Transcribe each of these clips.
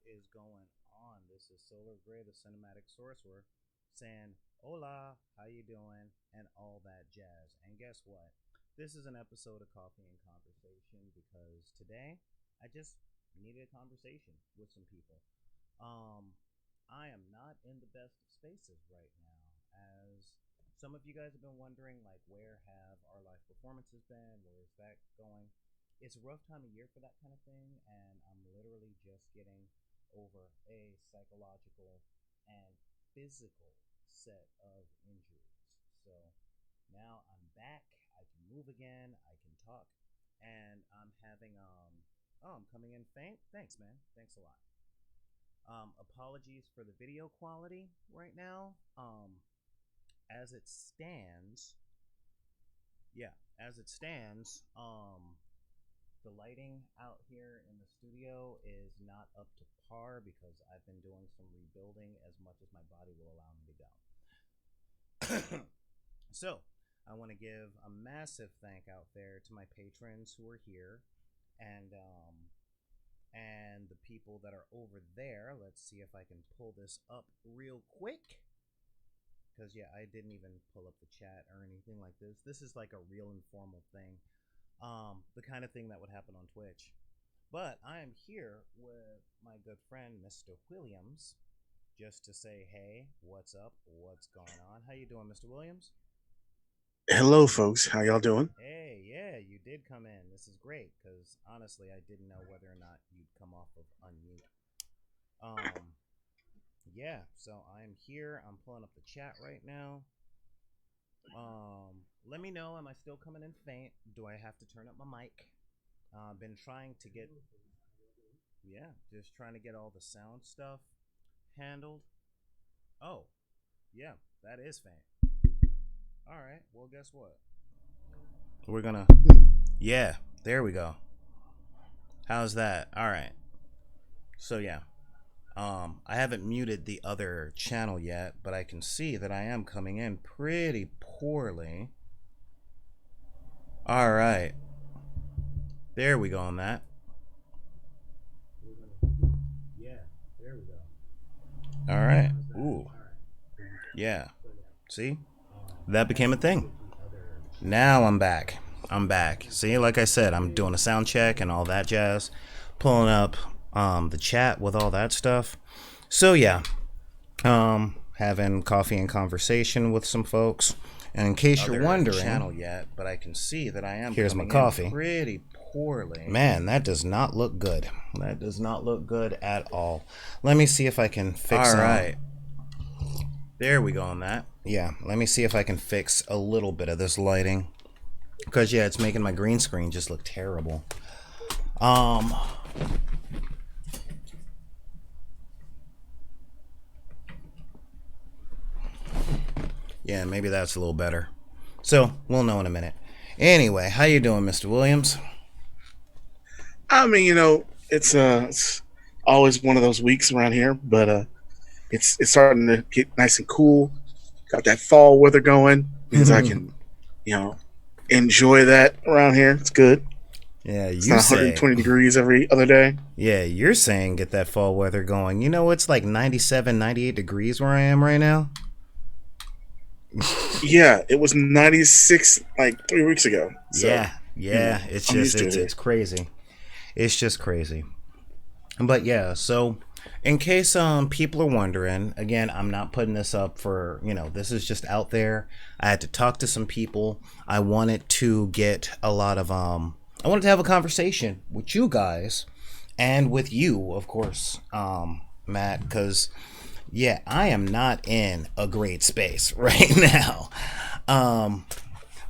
is going on? This is Solar Gray, the cinematic sorcerer, saying hola, how you doing, and all that jazz. And guess what? This is an episode of Coffee and Conversation because today I just needed a conversation with some people. Um, I am not in the best of spaces right now, as some of you guys have been wondering, like, where have our live performances been? Where is that going? It's a rough time of year for that kind of thing, and I'm literally just getting over a psychological and physical set of injuries. So now I'm back. I can move again. I can talk, and I'm having oh, I'm coming in faint. Thanks, man. Thanks a lot. Apologies for the video quality right now. As it stands, yeah, as it stands, the lighting out here in the studio is not up to par because I've been doing some rebuilding as much as my body will allow me to go. So, I want to give a massive thank out there to my patrons who are here, and the people that are over there. Let's see if I can pull this up real quick. Because, yeah, I didn't even pull up the chat or anything like this. This is like a real informal thing. The kind of thing that would happen on Twitch. But I am here with my good friend, Mr. Williams, just to say, hey, what's up? What's going on? How you doing, Mr. Williams? Hello, folks. How y'all doing? Hey, yeah, you did come in. This is great, because honestly, I didn't know whether or not you'd come off of unmute. Yeah, so I'm here. I'm pulling up the chat right now. Let me know. Am I still coming in faint? Do I have to turn up my mic? Been trying to get, yeah, just trying to get all the sound stuff handled. Oh, yeah, that is faint. All right. Well, guess what? We're gonna, yeah, there we go. How's that? All right. So yeah. I haven't muted the other channel yet, but I can see that I am coming in pretty poorly. All right. There we go on that. Yeah, there we go. All right. Ooh. Yeah. See? That became a thing. Now I'm back. I'm back. See, like I said, I'm doing a sound check and all that jazz. Pulling up the chat with all that stuff. So yeah, having coffee and conversation with some folks. And in case you're wondering, channel yet, but I can see that I am. Here's my coffee. Pretty poorly. Man, that does not look good. That does not look good at all. Let me see if I can fix. All right. There we go on that. Yeah, let me see if I can fix a little bit of this lighting. Because yeah, it's making my green screen just look terrible. Yeah, maybe that's a little better. So, we'll know in a minute. Anyway, how you doing, Mr. Williams? I mean, it's always one of those weeks around here, but it's starting to get nice and cool. Got that fall weather going because I can, enjoy that around here. It's good. Yeah, it's not 120 degrees every other day. Yeah, you're saying get that fall weather going. You know, it's like 97, 98 degrees where I am right now. Yeah, it was 96 like 3 weeks ago. So, yeah, it's just it's crazy. It's just crazy. But yeah, so in case people are wondering, again, I'm not putting this up for, this is just out there. I had to talk to some people. I wanted to get a lot of I wanted to have a conversation with you guys and with you, of course, Matt, because yeah, I am not in a great space right now.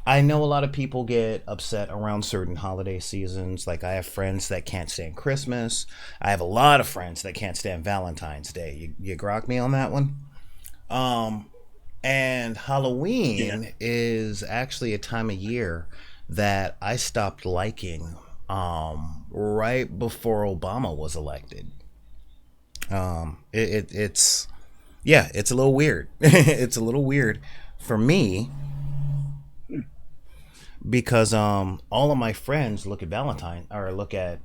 I know a lot of people get upset around certain holiday seasons. Like, I have friends that can't stand Christmas. I have a lot of friends that can't stand Valentine's Day. You grok me on that one? And Halloween is actually a time of year that I stopped liking right before Obama was elected. It's yeah, it's a little weird. It's a little weird for me because all of my friends look at Valentine or look at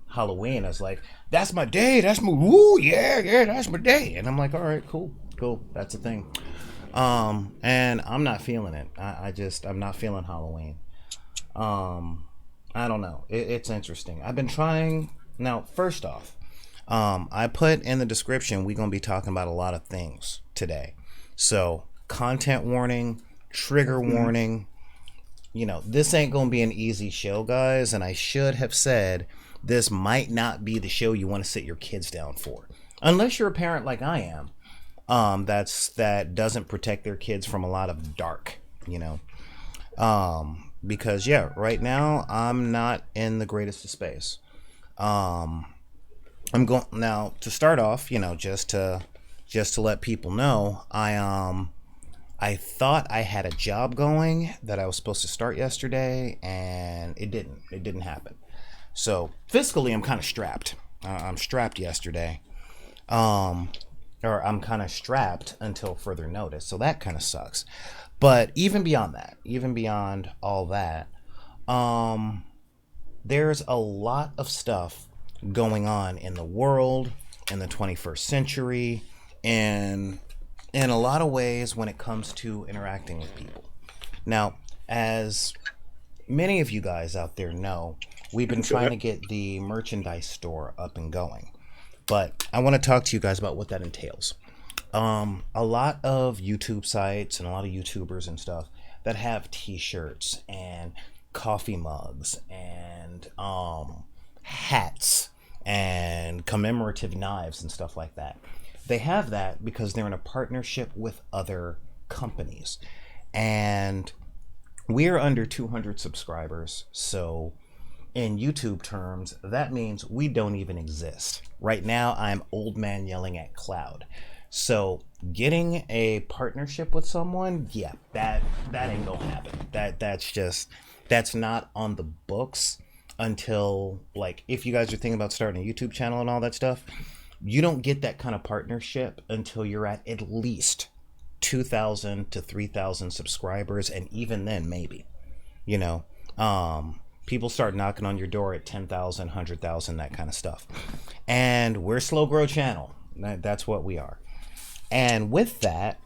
Halloween. I was like, that's my day. That's my woo, yeah, that's my day. And I'm like, all right, cool. That's a thing. And I'm not feeling it. I'm not feeling Halloween. I don't know. It's interesting. I've been trying. Now, first off, I put in the description, we're going to be talking about a lot of things today. So, content warning, trigger warning. You know, this ain't going to be an easy show, guys. And I should have said, this might not be the show you want to sit your kids down for. Unless you're a parent like I am. That doesn't protect their kids from a lot of dark, you know. Because yeah, right now I'm not in the greatest of space. I'm going now to start off, you know, just to let people know, I thought I had a job going that I was supposed to start yesterday, and it didn't happen. So fiscally, I'm kind of strapped. I'm strapped yesterday. Or I'm kind of strapped until further notice. So that kind of sucks. But even beyond that, even beyond all that, there's a lot of stuff going on in the world, in the 21st century, and in a lot of ways when it comes to interacting with people. Now, as many of you guys out there know, we've been trying to get the merchandise store up and going. But I want to talk to you guys about what that entails. A lot of YouTube sites and a lot of YouTubers and stuff that have t-shirts and coffee mugs and hats and commemorative knives and stuff like that. They have that because they're in a partnership with other companies. And we're under 200 subscribers, so in YouTube terms, that means we don't even exist. Right now, I'm old man yelling at cloud. So getting a partnership with someone, yeah, that ain't gonna happen. That's not on the books until, like, if you guys are thinking about starting a YouTube channel and all that stuff, you don't get that kind of partnership until you're at least 2,000 to 3,000 subscribers, and even then, maybe, you know, people start knocking on your door at 10,000, 100,000, that kind of stuff. And we're a slow grow channel. That's what we are. And with that,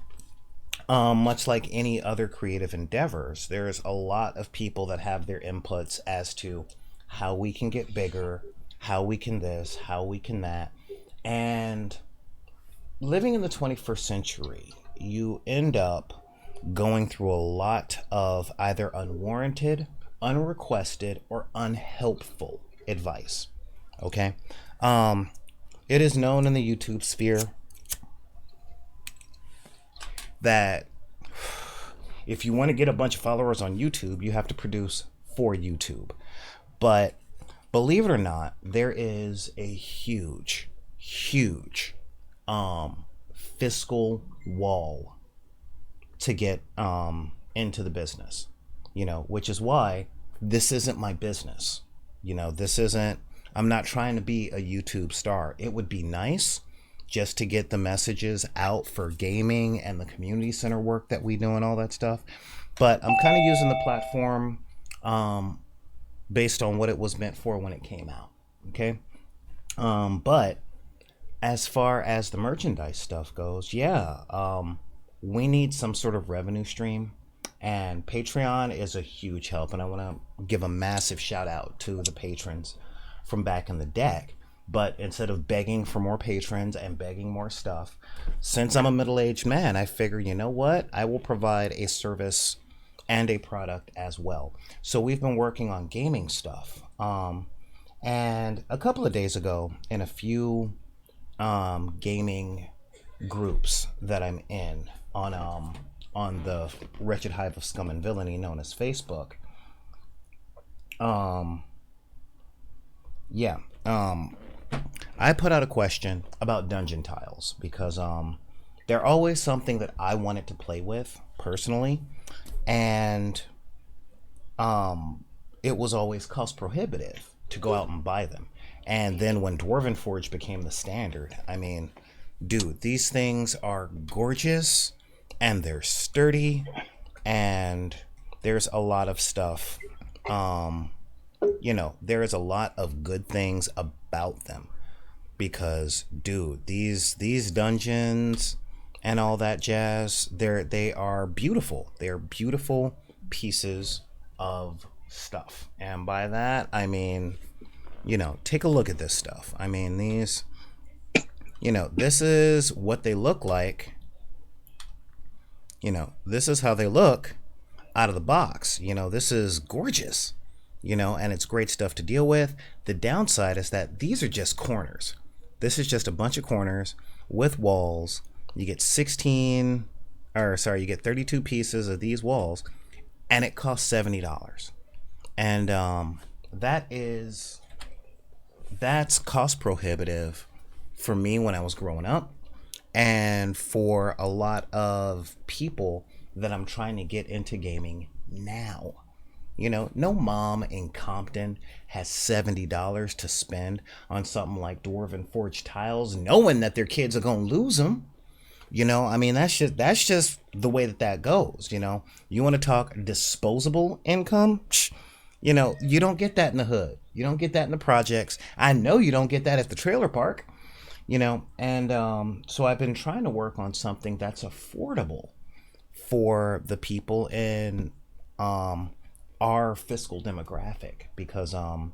much like any other creative endeavors, there's a lot of people that have their inputs as to how we can get bigger, how we can this, how we can that. And living in the 21st century, you end up going through a lot of either unwarranted, unrequested, or unhelpful advice. Okay? It is known in the YouTube sphere that if you want to get a bunch of followers on YouTube, you have to produce for YouTube. But believe it or not, there is a huge fiscal wall to get into the business, you know, which is why this isn't my business. You know, I'm not trying to be a YouTube star. It would be nice just to get the messages out for gaming and the community center work that we do and all that stuff. But I'm kind of using the platform based on what it was meant for when it came out. Okay. But as far as the merchandise stuff goes, yeah, we need some sort of revenue stream. And Patreon is a huge help. And I want to give a massive shout out to the patrons from Back in the Deck. But instead of begging for more patrons and begging more stuff, since I'm a middle-aged man, I figure, you know what? I will provide a service and a product as well. So we've been working on gaming stuff. And a couple of days ago, in a few gaming groups that I'm in on the wretched hive of scum and villainy known as Facebook, I put out a question about dungeon tiles because they're always something that I wanted to play with personally, and it was always cost prohibitive to go out and buy them. And then when Dwarven Forge became the standard, I mean, dude, these things are gorgeous and they're sturdy, and there's a lot of stuff there is a lot of good things about them because, dude, these dungeons and all that jazz, they are beautiful. They're beautiful pieces of stuff. And by that, I mean, take a look at this stuff. I mean, this is what they look like. This is how they look out of the box. This is gorgeous, and it's great stuff to deal with. The downside is that these are just corners. This is just a bunch of corners with walls. You get 32 pieces of these walls, and it costs $70. And that's cost prohibitive for me when I was growing up, and for a lot of people that I'm trying to get into gaming now. No mom in Compton has $70 to spend on something like Dwarven Forge tiles, knowing that their kids are gonna lose them. I mean, that's just the way that goes. You want to talk disposable income? You don't get that in the hood. You don't get that in the projects. I know you don't get that at the trailer park. And so I've been trying to work on something that's affordable for the people in our fiscal demographic, because I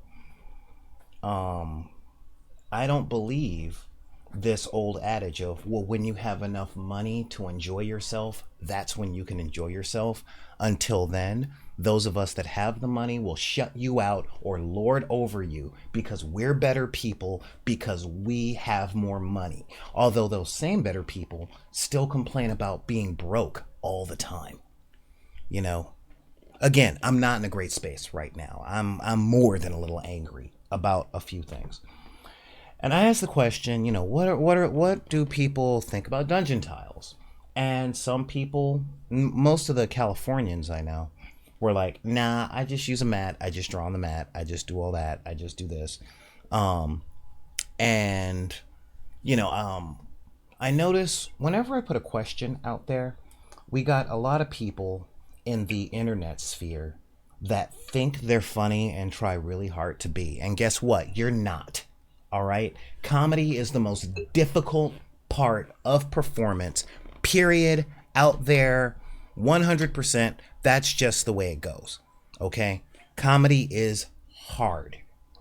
don't believe this old adage of, well, when you have enough money to enjoy yourself, that's when you can enjoy yourself. Until then, those of us that have the money will shut you out or lord over you because we're better people, because we have more money. Although those same better people still complain about being broke all the time. Again, I'm not in a great space right now. I'm more than a little angry about a few things. And I asked the question, what do people think about dungeon tiles? And some people, most of the Californians I know, were like, nah, I just use a mat. I just draw on the mat. I just do all that. I just do this. I notice whenever I put a question out there, we got a lot of people in the internet sphere that think they're funny and try really hard to be. And guess what? You're not. All right. Comedy is the most difficult part of performance, period, out there, 100%. That's just the way it goes. Okay. Comedy is hard.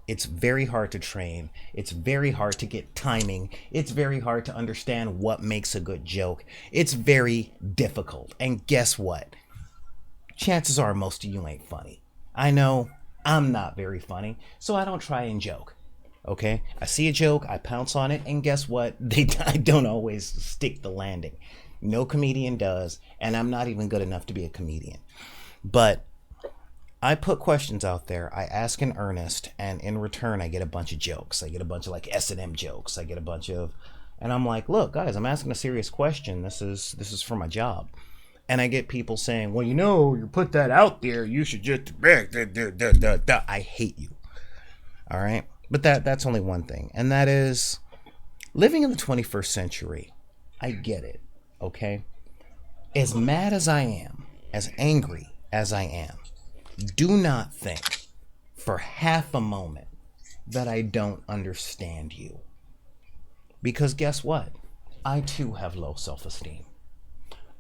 It's very hard to train. It's very hard to get timing. It's very hard to understand what makes a good joke. It's very difficult. And guess what? Chances are most of you ain't funny. I know I'm not very funny, so I don't try and joke. Okay, I see a joke, I pounce on it, and guess what? I don't always stick the landing. No comedian does, and I'm not even good enough to be a comedian. But I put questions out there, I ask in earnest, and in return I get a bunch of jokes. I get a bunch of like S&M jokes. I get a bunch of, and I'm like, look, guys, I'm asking a serious question. This is for my job. And I get people saying, well, you put that out there, you should just, I hate you. All right. But that's only one thing, and that is living in the 21st century. I get it, okay? As mad as I am, as angry as I am, do not think for half a moment that I don't understand you. Because guess what? I too have low self-esteem.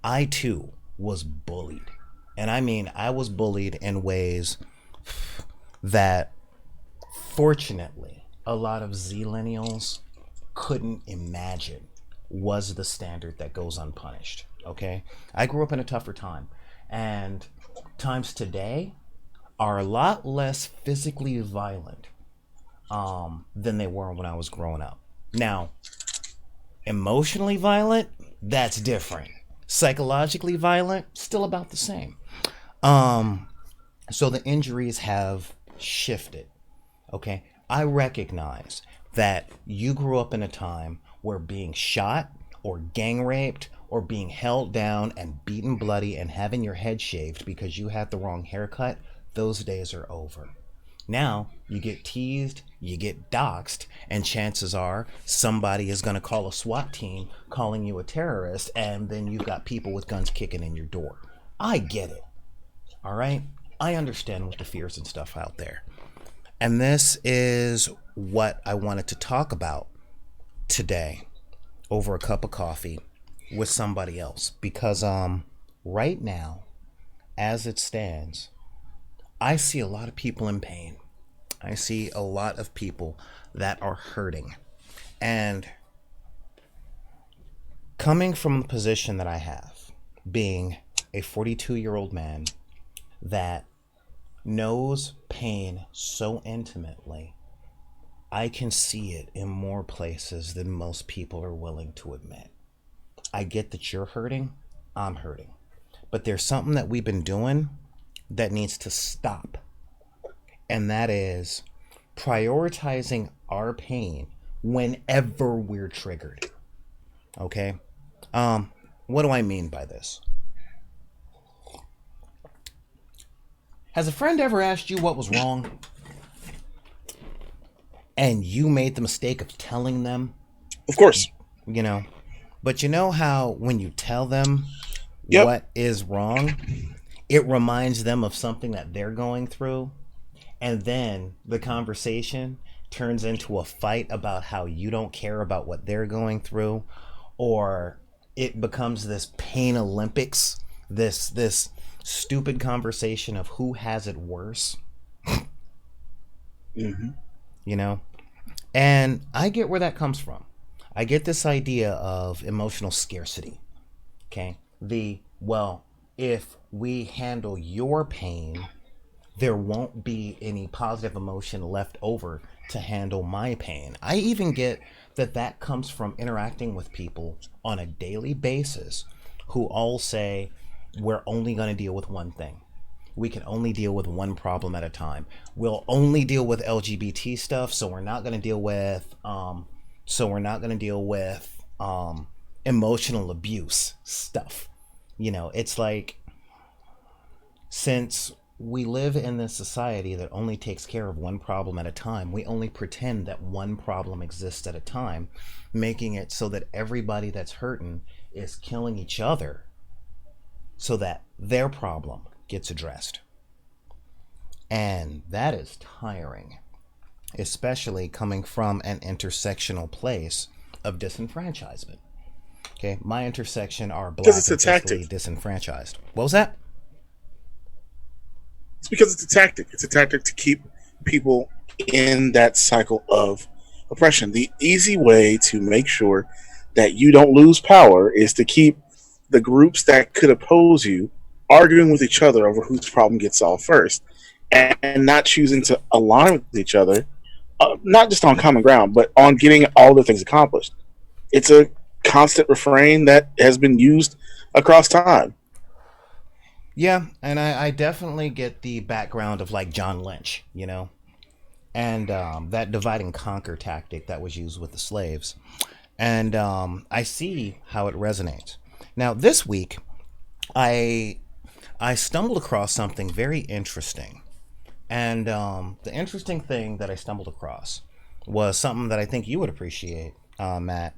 I too was bullied. And I mean, I was bullied in ways that fortunately, a lot of Zillennials couldn't imagine was the standard that goes unpunished. Okay? I grew up in a tougher time, and times today are a lot less physically violent than they were when I was growing up. Now, emotionally violent, that's different. Psychologically violent, still about the same. So the injuries have shifted. Okay, I recognize that you grew up in a time where being shot or gang raped or being held down and beaten bloody and having your head shaved because you had the wrong haircut, those days are over. Now you get teased, you get doxxed, and chances are somebody is going to call a SWAT team calling you a terrorist, and then you've got people with guns kicking in your door. I get it. All right? I understand with the fears and stuff out there. And this is what I wanted to talk about today over a cup of coffee with somebody else. Because right now, as it stands, I see a lot of people in pain. I see a lot of people that are hurting. And coming from the position that I have, being a 42-year-old man that knows pain so intimately, I can see it in more places than most people are willing to admit. I get that you're hurting, I'm hurting. But there's something that we've been doing that needs to stop. And that is prioritizing our pain whenever we're triggered. Okay? What do I mean by this? Has a friend ever asked you what was wrong? And you made the mistake of telling them? Of course. You know, but you know how when you tell them Yep. what is wrong, it reminds them of something that they're going through, and then the conversation turns into a fight about how you don't care about what they're going through, or it becomes this pain Olympics, this stupid conversation of who has it worse. Mm-hmm. You know, and I get where that comes from. I get this idea of emotional scarcity. Okay, well, if we handle your pain, there won't be any positive emotion left over to handle my pain. I even get that comes from interacting with people on a daily basis who all say, we're only going to deal with one thing. We can only deal with one problem at a time. We'll only deal with LGBT stuff, so we're not going to deal with emotional abuse stuff. You know, it's like, since we live in this society that only takes care of one problem at a time, we only pretend that one problem exists at a time, making it so that everybody that's hurting is killing each other so that their problem gets addressed. And that is tiring, especially coming from an intersectional place of disenfranchisement. Okay, my intersection are black Because it's and a tactic. fiscally disenfranchised. What was that? It's because it's a tactic. It's a tactic to keep people in that cycle of oppression. The easy way to make sure that you don't lose power is to keep the groups that could oppose you arguing with each other over whose problem gets solved first, and not choosing to align with each other, not just on common ground, but on getting all the things accomplished. It's a constant refrain that has been used across time. Yeah, and I definitely get the background of like John Lynch, you know, and that divide and conquer tactic that was used with the slaves. And I see how it resonates. Now, this week, I stumbled across something very interesting. And the interesting thing that I stumbled across was something that I think you would appreciate, Matt.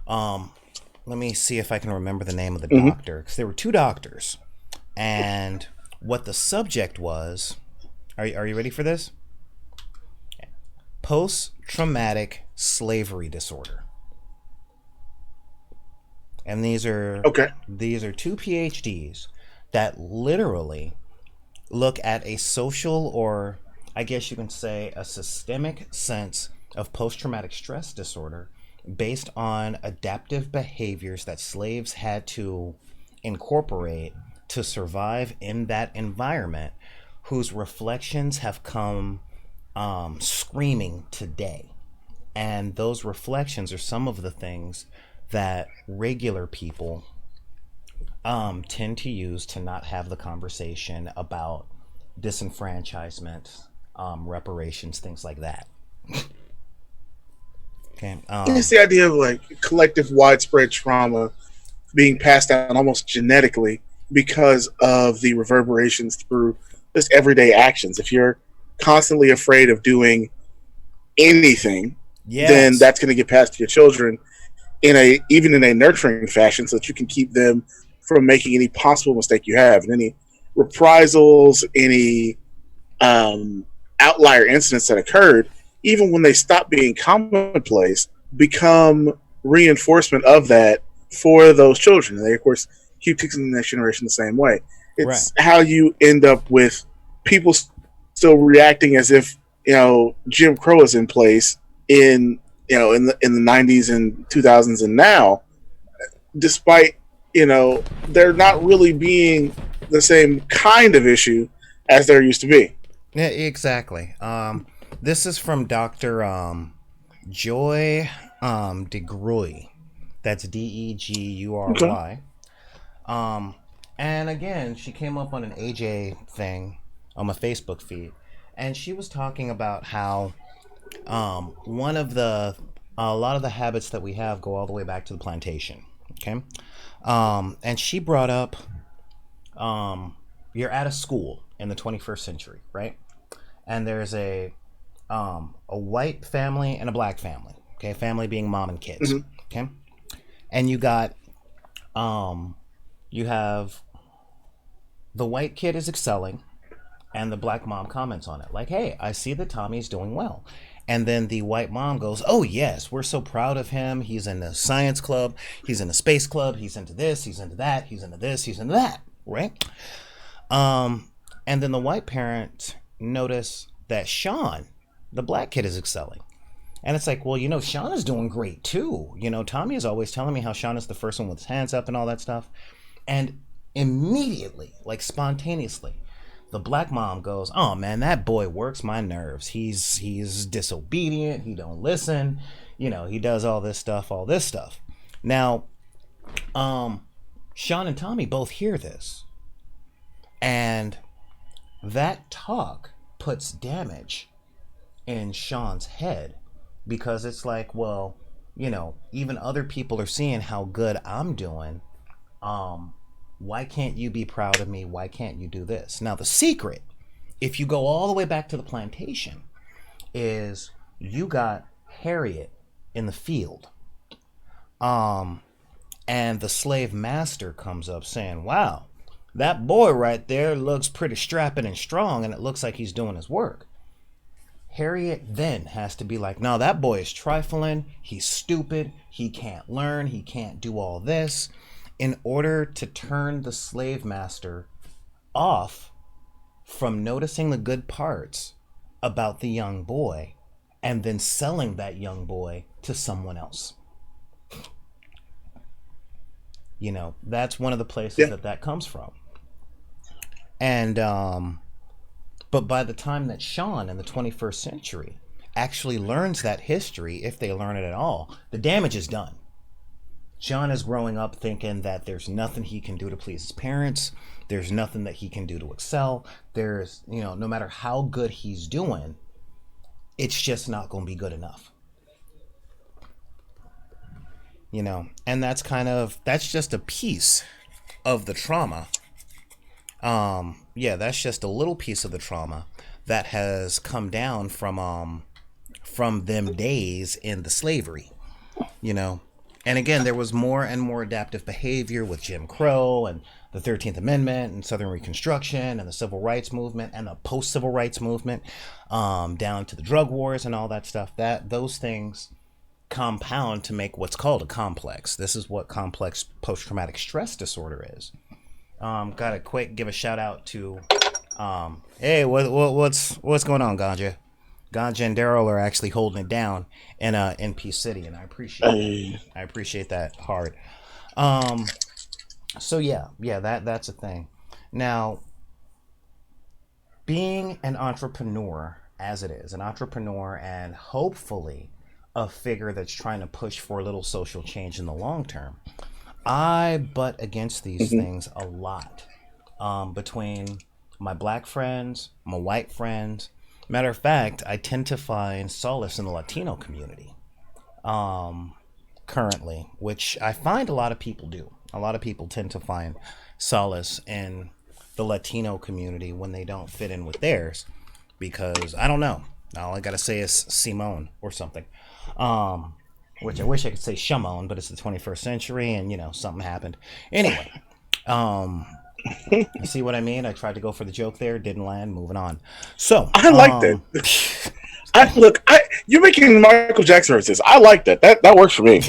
Let me see if I can remember the name of the Mm-hmm. doctor, because there were two doctors. And what the subject was, are you ready for this? Post-traumatic slavery disorder. And these are two PhDs that literally look at a social, or I guess you can say a systemic sense of post-traumatic stress disorder based on adaptive behaviors that slaves had to incorporate to survive in that environment, whose reflections have come screaming today. And those reflections are some of the things that regular people tend to use to not have the conversation about disenfranchisement, reparations, things like that. Okay. It's the idea of like collective widespread trauma being passed down almost genetically because of the reverberations through just everyday actions. If you're constantly afraid of doing anything, then Yes. that's going to get passed to your children even in a nurturing fashion, so that you can keep them from making any possible mistake you have, and any reprisals, any outlier incidents that occurred, even when they stop being commonplace, become reinforcement of that for those children. And they, of course, keep teaching the next generation the same way. Right. It's how you end up with people still reacting as if Jim Crow is in place in the 90s and 2000s and now, despite there not really being the same kind of issue as there used to be. Yeah, exactly. This is from Dr. Joy DeGruy. That's Okay. Degury. And again, she came up on an AJ thing on my Facebook feed, and she was talking about how one of the a lot of the habits that we have go all the way back to the plantation. Okay, and she brought up you're at a school in the 21st century, right? And there's a white family and a black family. Okay, family being mom and kids. Mm-hmm. Okay, and you have the white kid is excelling, and the black mom comments on it like, "Hey, I see that Tommy's doing well." And then the white mom goes, "Oh yes, we're so proud of him. He's in the science club, he's in the space club, he's into this, he's into that, he's into this, he's into that." Right? And then the white parent notice that Shaun, the black kid, is excelling. And it's like, well, Shaun is doing great too. Tommy is always telling me how Shaun is the first one with his hands up and all that stuff. And immediately, like spontaneously, the black mom goes, "Oh man, that boy works my nerves. He's disobedient. He don't listen. He does all this stuff. Now, Shaun and Tommy both hear this, and that talk puts damage in Shaun's head, because it's like, well, even other people are seeing how good I'm doing. Why can't you be proud of me? Why can't you do this? Now, the secret, if you go all the way back to the plantation, is you got Harriet in the field. And the slave master comes up saying, "Wow, that boy right there looks pretty strapping and strong, and it looks like he's doing his work." Harriet then has to be like, "No, that boy is trifling. He's stupid. He can't learn. He can't do all this," in order to turn the slave master off from noticing the good parts about the young boy and then selling that young boy to someone else. That's one of the places that comes from. And but by the time that Shaun in the 21st century actually learns that history, if they learn it at all, the damage is done. Shaun is growing up thinking that there's nothing he can do to please his parents. There's nothing that he can do to excel. There's, no matter how good he's doing, it's just not going to be good enough. And that's just a piece of the trauma. That's just a little piece of the trauma that has come down from them days in the slavery, And again, there was more and more adaptive behavior with Jim Crow and the 13th Amendment and Southern Reconstruction and the Civil Rights Movement and the post-Civil Rights Movement, down to the drug wars and all that stuff. Those things compound to make what's called a complex. This is what complex post-traumatic stress disorder is. Gotta quick give a shout out to, hey, what's going on, Ganja? Ganja and Daryl are actually holding it down in Peace City, and I appreciate that hard. So that's a thing. Now, being an entrepreneur, as it is, an entrepreneur, and hopefully a figure that's trying to push for a little social change in the long term, I butt against these things a lot, between my black friends, my white friends. Matter of fact, I tend to find solace in the Latino community, currently, which I find a lot of people do. A lot of people tend to find solace in the Latino community when they don't fit in with theirs, because I don't know. All I gotta say is Simone or something. Which I wish I could say Shamon, but it's the 21st century and something happened. Anyway, You see what I mean? I tried to go for the joke there, didn't land. Moving on. So, I like that. You're making Michael Jackson references. I like that. That works for me.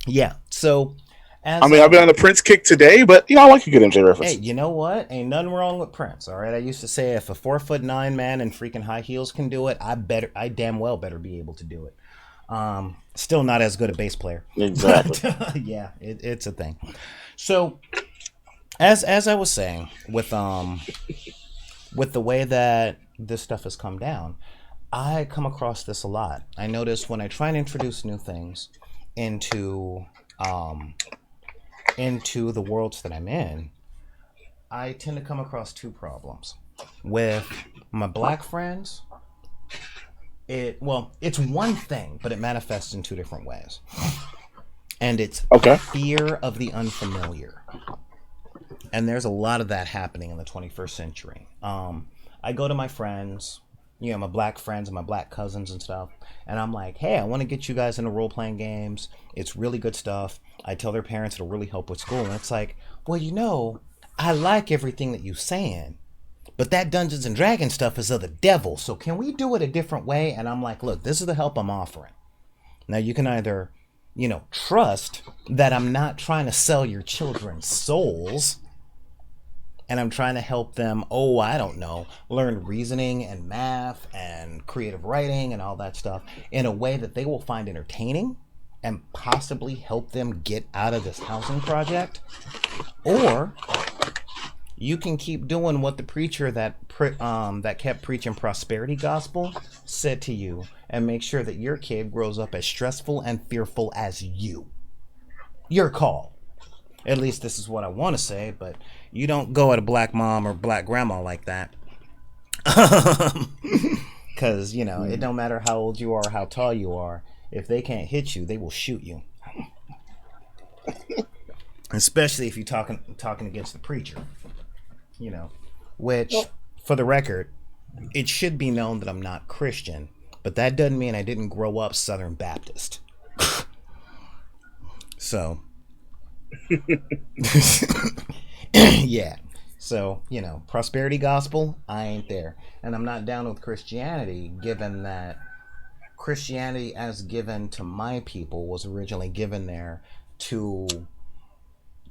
Yeah. So, I mean, I've been on a Prince kick today, but I like a good MJ reference. Hey, you know what? Ain't nothing wrong with Prince. All right. I used to say if a 4'9" man in freaking high heels can do it, I damn well better be able to do it. Still not as good a bass player. Exactly. But, yeah, it's a thing. So, as I was saying, with the way that this stuff has come down, I come across this a lot. I notice when I try and introduce new things into the worlds that I'm in, I tend to come across two problems. With my black friends, it's one thing, but it manifests in two different ways. And it's fear of the unfamiliar. And there's a lot of that happening in the 21st century. I go to my friends, my black friends and my black cousins and stuff, and I'm like, hey, I want to get you guys into role-playing games. It's really good stuff. I tell their parents it'll really help with school. And it's like, well, I like everything that you're saying, but that Dungeons and Dragons stuff is of the devil. So can we do it a different way? And I'm like, look, this is the help I'm offering. Now you can either, trust that I'm not trying to sell your children's souls, and I'm trying to help them, I don't know, learn reasoning and math and creative writing and all that stuff in a way that they will find entertaining and possibly help them get out of this housing project. Or you can keep doing what the preacher that kept preaching prosperity gospel said to you, and make sure that your kid grows up as stressful and fearful as you. Your call. At least this is what I want to say, but you don't go at a black mom or black grandma like that. Because, it don't matter how old you are or how tall you are. If they can't hit you, they will shoot you. Especially if you're talking against the preacher. Which, for the record, it should be known that I'm not Christian, but that doesn't mean I didn't grow up Southern Baptist. So... yeah. So, prosperity gospel, I ain't there. And I'm not down with Christianity, given that Christianity as given to my people was originally given there to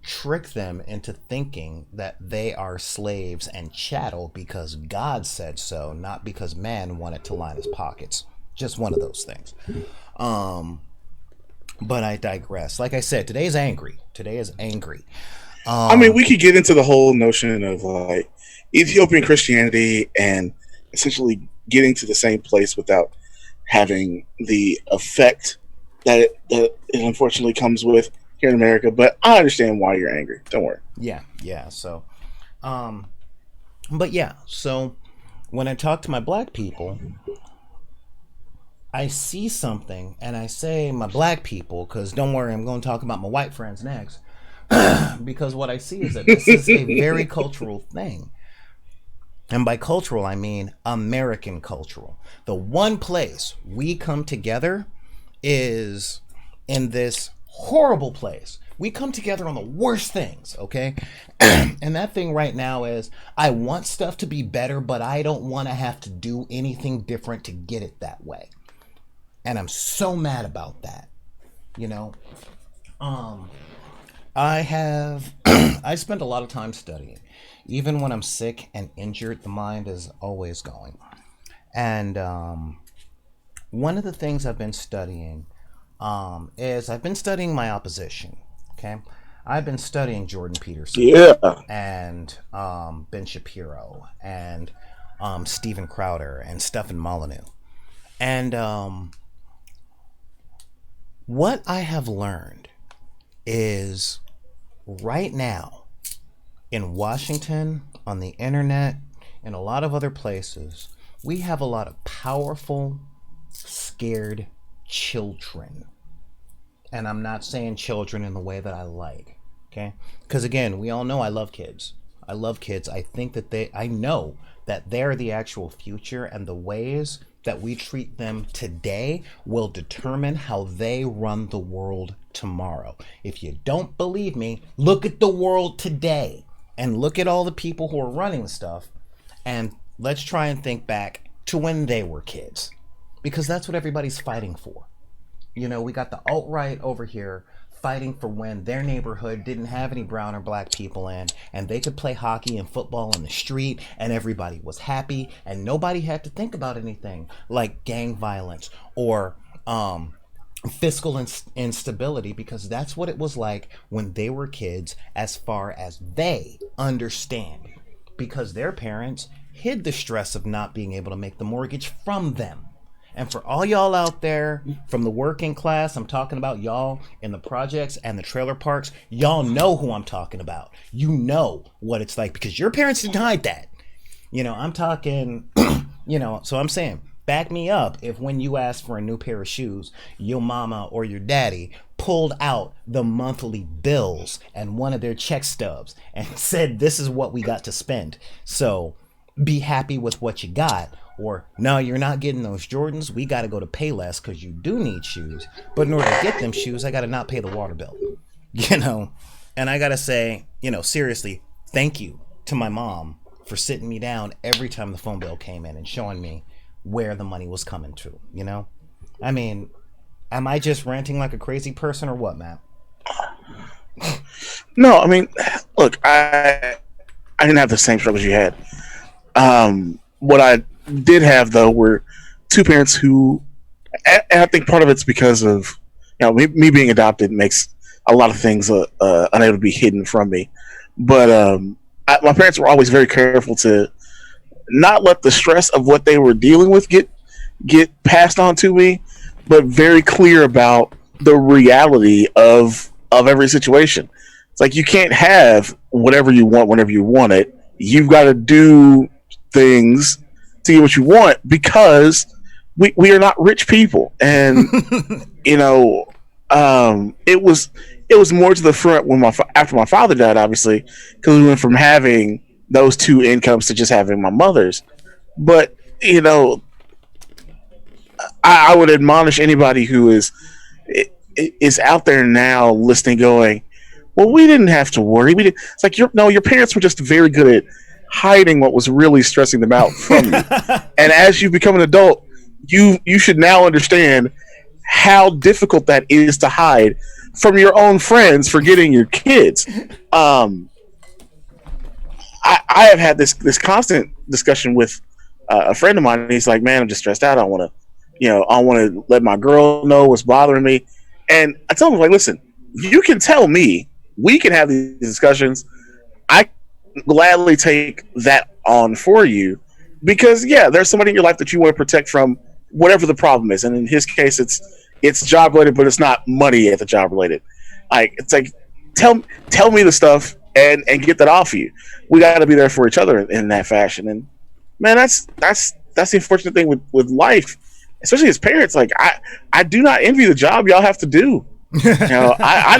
trick them into thinking that they are slaves and chattel because God said so, not because man wanted to line his pockets. Just one of those things. But I digress. Like I said, today is angry. I mean, we could get into the whole notion of like Ethiopian Christianity and essentially getting to the same place without having the effect that it unfortunately comes with here in America. But I understand why you're angry. Don't worry. Yeah. So, but yeah. So when I talk to my black people, I see something and I say my black people, because don't worry, I'm going to talk about my white friends next. Because what I see is that this is a very cultural thing. And by cultural, I mean American cultural. The one place we come together is in this horrible place. We come together on the worst things, okay? And that thing right now is, I want stuff to be better, but I don't want to have to do anything different to get it that way. And I'm so mad about that, I spend a lot of time studying. Even when I'm sick and injured, the mind is always going. And one of the things I've been studying is I've been studying my opposition. Okay, I've been studying Jordan Peterson, and Ben Shapiro, and Steven Crowder, and Stefan Molyneux. And what I have learned is right now in Washington, on the internet, and a lot of other places, we have a lot of powerful, scared children. And I'm not saying children in the way that I like, okay? Because again, we all know I love kids. I think that I know that they're the actual future, and the ways that we treat them today will determine how they run the world tomorrow. If you don't believe me, look at the world today and look at all the people who are running stuff, and let's try and think back to when they were kids, because that's what everybody's fighting for. You know, we got the alt-right over here fighting for when their neighborhood didn't have any brown or black people in, and they could play hockey and football in the street, and everybody was happy, and nobody had to think about anything like gang violence or fiscal instability, because that's what it was like when they were kids, as far as they understand, because their parents hid the stress of not being able to make the mortgage from them. And for all y'all out there from the working class, I'm talking about y'all in the projects and the trailer parks, y'all know who I'm talking about. You know what it's like, because your parents didn't hide that. You know, I'm talking, you know, so I'm saying, back me up if when you asked for a new pair of shoes, your mama or your daddy pulled out the monthly bills and one of their check stubs and said, this is what we got to spend. So be happy with what you got. Or, no, you're not getting those Jordans. We got to go to Payless because you do need shoes. But in order to get them shoes, I got to not pay the water bill. You know? And I got to say, you know, seriously, thank you to my mom for sitting me down every time the phone bill came in and showing me where the money was coming to, you know? I mean, am I just ranting like a crazy person or what, Matt? No, I mean, look, I didn't have the same struggles you had. What I did have, though, were two parents who, and I think part of it's because of, you know, me being adopted makes a lot of things unable to be hidden from me. But my parents were always very careful to not let the stress of what they were dealing with get passed on to me, but very clear about the reality of every situation. It's like, you can't have whatever you want whenever you want it. You've got to do things to get what you want, because we are not rich people. And you know, it was more to the front when after my father died, obviously, because we went from having those two incomes to just having my mother's. But you know, I would admonish anybody who is out there now listening, going, well, we didn't have to worry. We didn't. It's like, your parents were just very good at hiding what was really stressing them out from you. And as you become an adult, you should now understand how difficult that is to hide from your own friends forgetting your kids. I have had this constant discussion with a friend of mine, and he's like, man, I'm just stressed out. I want to let my girl know what's bothering me. And I tell him, like, listen, you can tell me, we can have these discussions. I gladly take that on for you, because there's somebody in your life that you want to protect from whatever the problem is. And in his case, it's job related, but it's not money at the job related. It's like, tell me the stuff and get that off you. We got to be there for each other in that fashion. And man, that's the unfortunate thing with life, especially as parents. Like, I do not envy the job y'all have to do. You know, I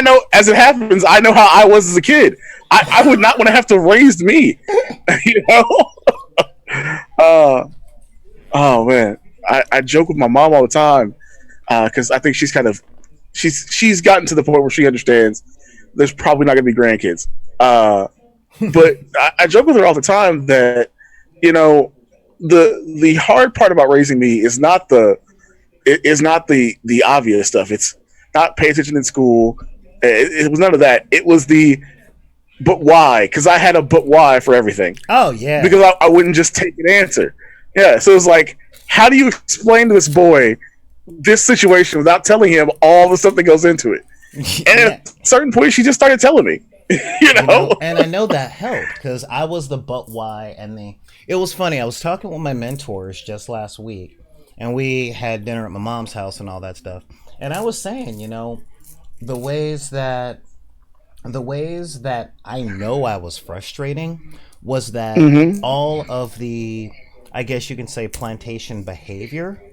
know as it happens, I know how I was as a kid. I would not want to have to raise me. You know? Oh man, I joke with my mom all the time, because I think she's gotten to the point where she understands there's probably not going to be grandkids. But I joke with her all the time that, you know, the hard part about raising me is not the obvious stuff. It's not pay attention in school. It was none of that. It was but why? Because I had a but why for everything. Oh yeah. Because I wouldn't just take an answer. Yeah. So it was like, how do you explain to this boy this situation without telling him all the stuff that goes into it? And at a certain point, she just started telling me. You know? And I know that helped, because I was the but why, and it was funny. I was talking with my mentors just last week, and we had dinner at my mom's house and all that stuff. And I was saying, you know, the ways that I know I was frustrating was that all of the, I guess you can say, plantation behavior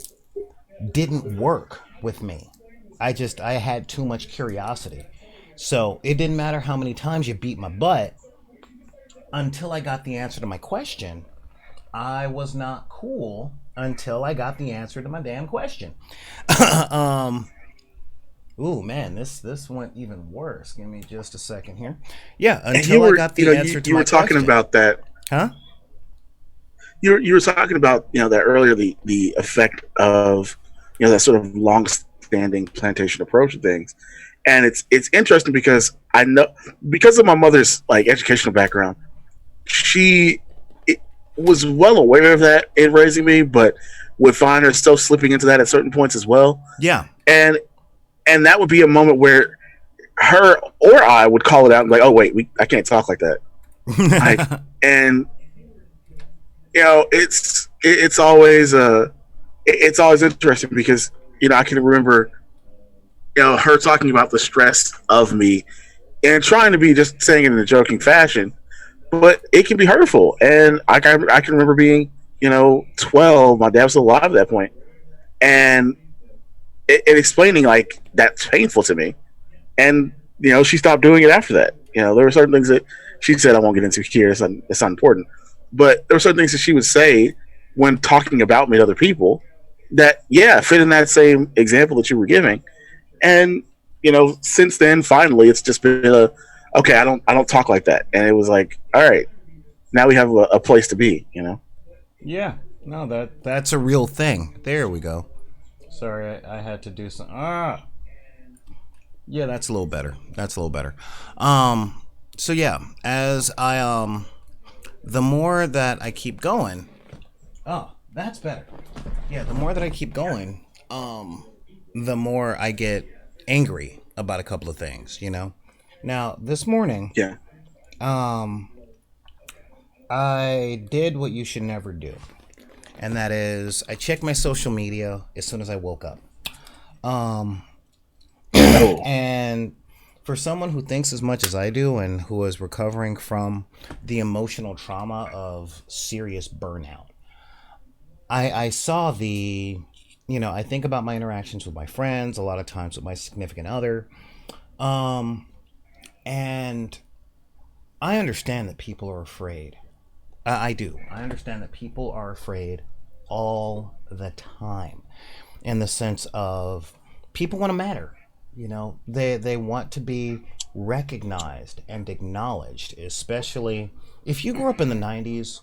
didn't work with me. I had too much curiosity. So it didn't matter how many times you beat my butt, until I got the answer to my question, I was not cool until I got the answer to my damn question. Ooh, man, this went even worse. Give me just a second here. Yeah, until I got the answer to my question. You were talking about that. Huh? You were talking about, that earlier, the effect of, that sort of long-standing plantation approach to things. And it's interesting because I know, because of my mother's like educational background, she was well aware of that in raising me, but would find herself slipping into that at certain points as well. Yeah. And that would be a moment where her or I would call it out and be like, oh wait, I can't talk like that. And it's always interesting because I can remember her talking about the stress of me and trying to be just saying it in a joking fashion, but it can be hurtful. And I can remember being 12. My dad was still alive at that point, and it explaining like that's painful to me. And she stopped doing it after that. There were certain things that she said I won't get into here. It's not important. But there were certain things that she would say when talking about me to other people that, fit in that same example that you were giving. And, since then, finally, it's just been okay, I don't talk like that. And it was like, all right, now we have a place to be, Yeah, no, that's a real thing. There we go. Sorry, I had to do some. Yeah, that's a little better. So yeah, as I the more that I keep going, that's better. Yeah, the more that I keep going, the more I get angry about a couple of things, Now, this morning, I did what you should never do. And that is, I checked my social media as soon as I woke up. And for someone who thinks as much as I do and who is recovering from the emotional trauma of serious burnout, I saw I think about my interactions with my friends, a lot of times with my significant other. And I understand that people are afraid. I do. I understand that people are afraid all the time, in the sense of people want to matter. They want to be recognized and acknowledged, especially if you grew up in the 90s.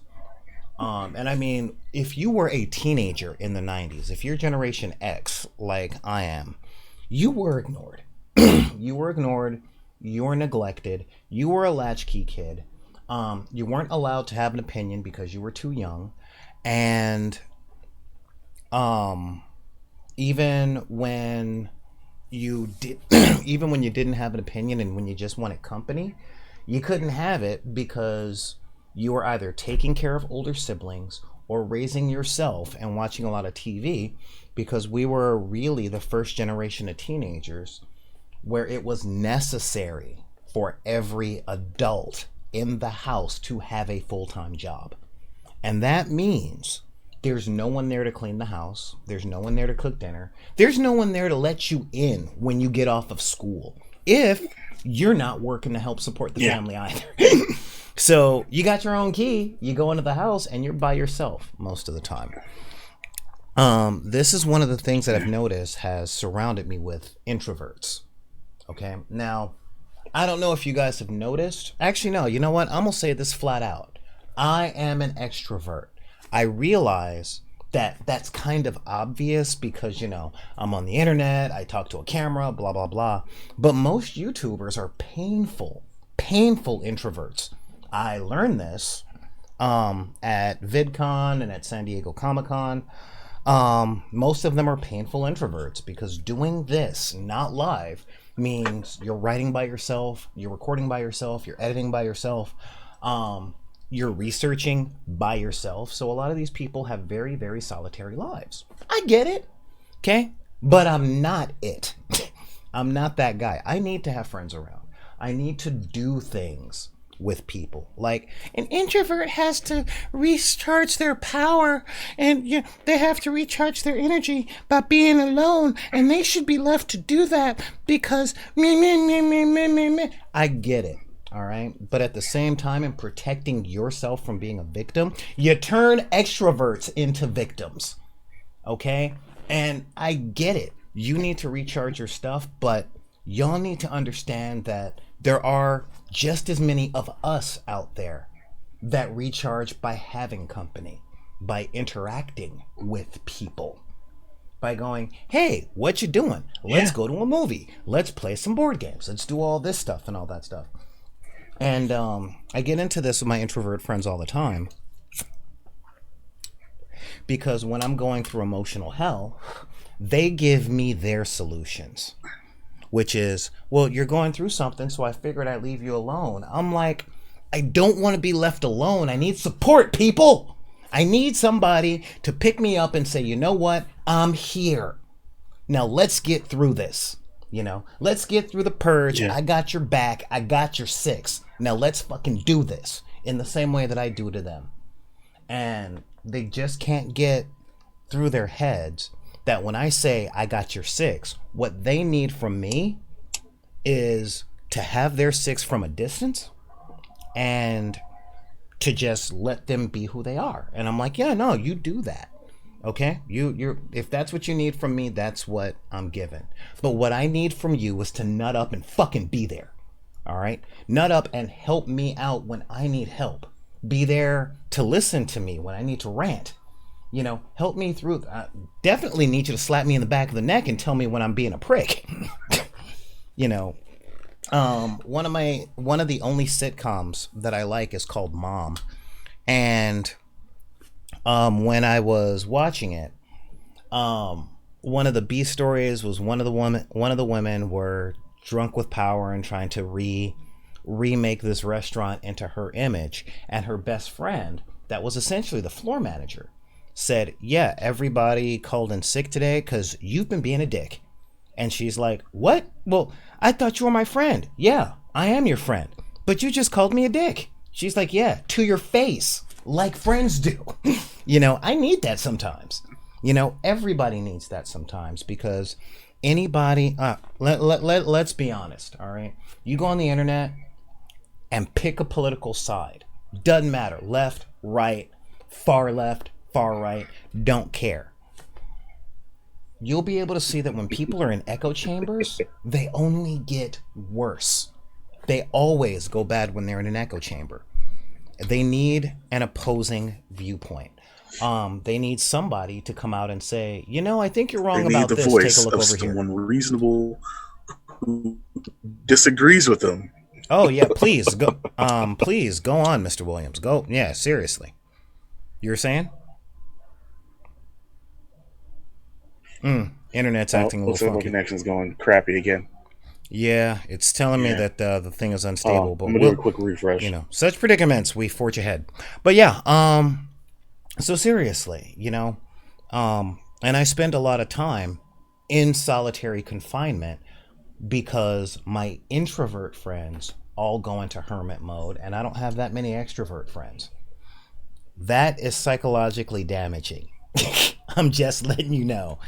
And I mean, if you were a teenager in the 90s, if you're Generation X like I am, you were ignored. You were ignored. You were neglected. You were a latchkey kid. You weren't allowed to have an opinion because you were too young. And even when you didn't have an opinion and when you just wanted company, you couldn't have it because you were either taking care of older siblings or raising yourself and watching a lot of TV, because we were really the first generation of teenagers where it was necessary for every adult in the house to have a full-time job. And that means there's no one there to clean the house. There's no one there to cook dinner. There's no one there to let you in when you get off of school, if you're not working to help support the family either. So you got your own key, you go into the house, and you're by yourself most of the time. This is one of the things that I've noticed has surrounded me with introverts. Okay, now, I don't know if you guys have noticed. Actually, no, you know what? I'm going to say this flat out. I am an extrovert. I realize that that's kind of obvious because, I'm on the internet, I talk to a camera, blah, blah, blah. But most YouTubers are painful introverts. I learned this at VidCon and at San Diego Comic-Con. Most of them are painful introverts because doing this, not live, means you're writing by yourself, you're recording by yourself, you're editing by yourself, you're researching by yourself. So a lot of these people have very, very solitary lives. I get it, okay? But I'm not it. I'm not that guy. I need to have friends around. I need to do things with people. Like, an introvert has to recharge their power, and they have to recharge their energy by being alone, and they should be left to do that because me. I get it, all right? But at the same time, in protecting yourself from being a victim, you turn extroverts into victims. Okay? And I get it. You need to recharge your stuff, but y'all need to understand that there are just as many of us out there that recharge by having company, by interacting with people, by going, hey, what you doing? Let's go to a movie. Let's play some board games. Let's do all this stuff and all that stuff. And I get into this with my introvert friends all the time, because when I'm going through emotional hell, they give me their solutions, which is, well, you're going through something, so I figured I'd leave you alone. I'm like, I don't want to be left alone. I need support, people. I need somebody to pick me up and say, you know what? I'm here. Now let's get through this. Let's get through the purge. I got your back. I got your six. Now let's fucking do this in the same way that I do to them. And they just can't get through their heads that when I say I got your six, what they need from me is to have their six from a distance and to just let them be who they are. And I'm like, yeah, no, you do that. Okay? You're if that's what you need from me, that's what I'm given. But what I need from you is to nut up and fucking be there. All right? Nut up and help me out when I need help. Be there to listen to me when I need to rant. Help me through. I definitely need you to slap me in the back of the neck and tell me when I'm being a prick. One of the only sitcoms that I like is called Mom. And when I was watching it, one of the B stories was one of the women were drunk with power and trying to remake this restaurant into her image, and her best friend, that was essentially the floor manager, said, yeah, everybody called in sick today because you've been being a dick. And she's like, what? Well, I thought you were my friend. Yeah, I am your friend, but you just called me a dick. She's like, yeah, to your face, like friends do. I need that sometimes. Everybody needs that sometimes, because anybody, let's be honest, all right? You go on the internet and pick a political side. Doesn't matter, left, right, far right, don't care. You'll be able to see that when people are in echo chambers, they only get worse. They always go bad when they're in an echo chamber. They need an opposing viewpoint. They need somebody to come out and say, I think you're wrong about this. Take a look over here. Someone reasonable who disagrees with them. Oh yeah, please go. Please go on, Mr. Williams. Go. Yeah, seriously. You were saying? Internet's acting a little funky. The connection's going crappy again. Yeah, it's telling me that the thing is unstable. But I'm gonna do a quick refresh. Such predicaments we forge ahead. But yeah, so seriously, and I spend a lot of time in solitary confinement because my introvert friends all go into hermit mode, and I don't have that many extrovert friends. That is psychologically damaging. I'm just letting you know.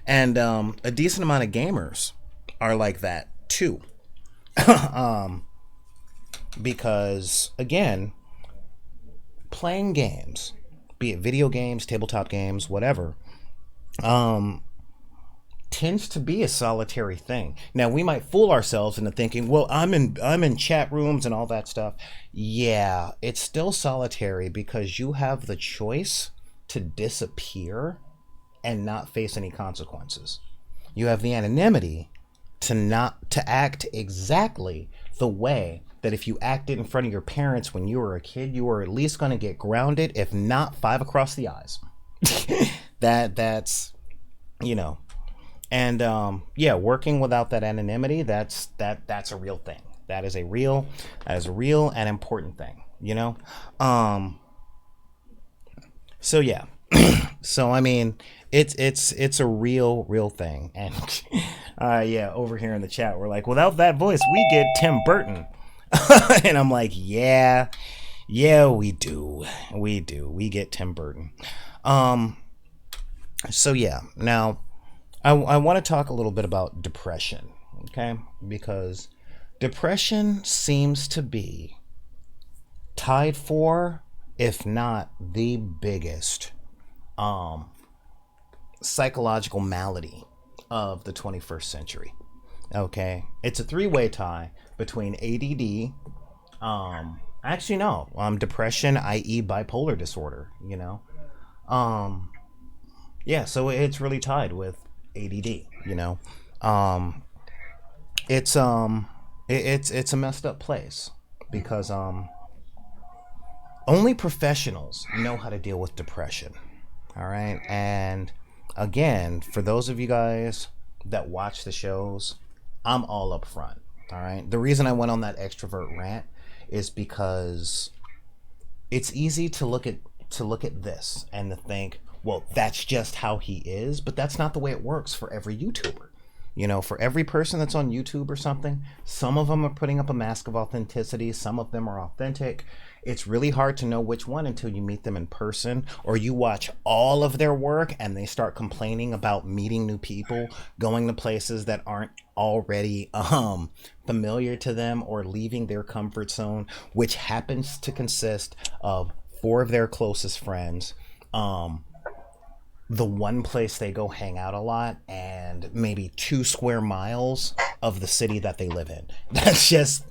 And a decent amount of gamers are like that too. Because again, playing games, be it video games, tabletop games, whatever, tends to be a solitary thing. Now we might fool ourselves into thinking, well, I'm in chat rooms and all that stuff. Yeah, it's still solitary because you have the choice to disappear and not face any consequences. You have the anonymity to act exactly the way that if you acted in front of your parents when you were a kid, you were at least going to get grounded, if not 5 across the eyes. That's and working without that anonymity, that's a real thing. That is a real and important thing, so yeah. So I mean, it's a real thing. And over here in the chat we're like, without that voice we get Tim Burton. And I'm like, yeah, we do, we get Tim Burton. So yeah, now I want to talk a little bit about depression, okay? Because depression seems to be tied for, if not the biggest psychological malady of the 21st century. Okay, it's a three-way tie between ADD, actually no, depression, i.e. bipolar disorder, you know. Yeah, so it's really tied with ADD, you know. It's it's a messed up place because only professionals know how to deal with depression. All right, and again, for those of you guys that watch the shows, I'm all up front. All right, the reason I went on that extrovert rant is because it's easy to look at this and to think, well, that's just how he is, but that's not the way it works for every YouTuber. You know, for every person that's on YouTube or something, some of them are putting up a mask of authenticity, some of them are authentic. It's really hard to know which one until you meet them in person, or you watch all of their work and they start complaining about meeting new people, going to places that aren't already familiar to them, or leaving their comfort zone, which happens to consist of 4 of their closest friends, the one place they go hang out a lot, and maybe 2 square miles of the city that they live in. That's just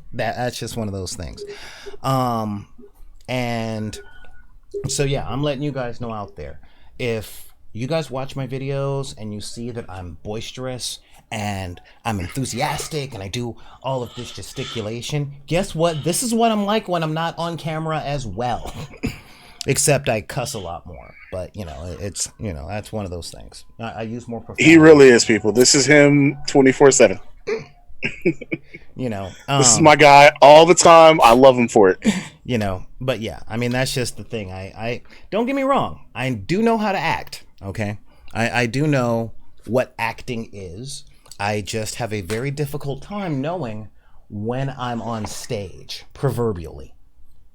one of those things. And so yeah, I'm letting you guys know out there, if you guys watch my videos and you see that I'm boisterous and I'm enthusiastic and I do all of this gesticulation, guess what? This is what I'm like when I'm not on camera as well. Except I cuss a lot more. But, you know, it's, you know, that's one of those things. I use more profanity. He really is, people. This is him 24/7. You know. This is my guy all the time. I love him for it. You know, but yeah, I mean, that's just the thing. I don't get me wrong. I do know how to act, okay? I do know what acting is. I just have a very difficult time knowing when I'm on stage, proverbially.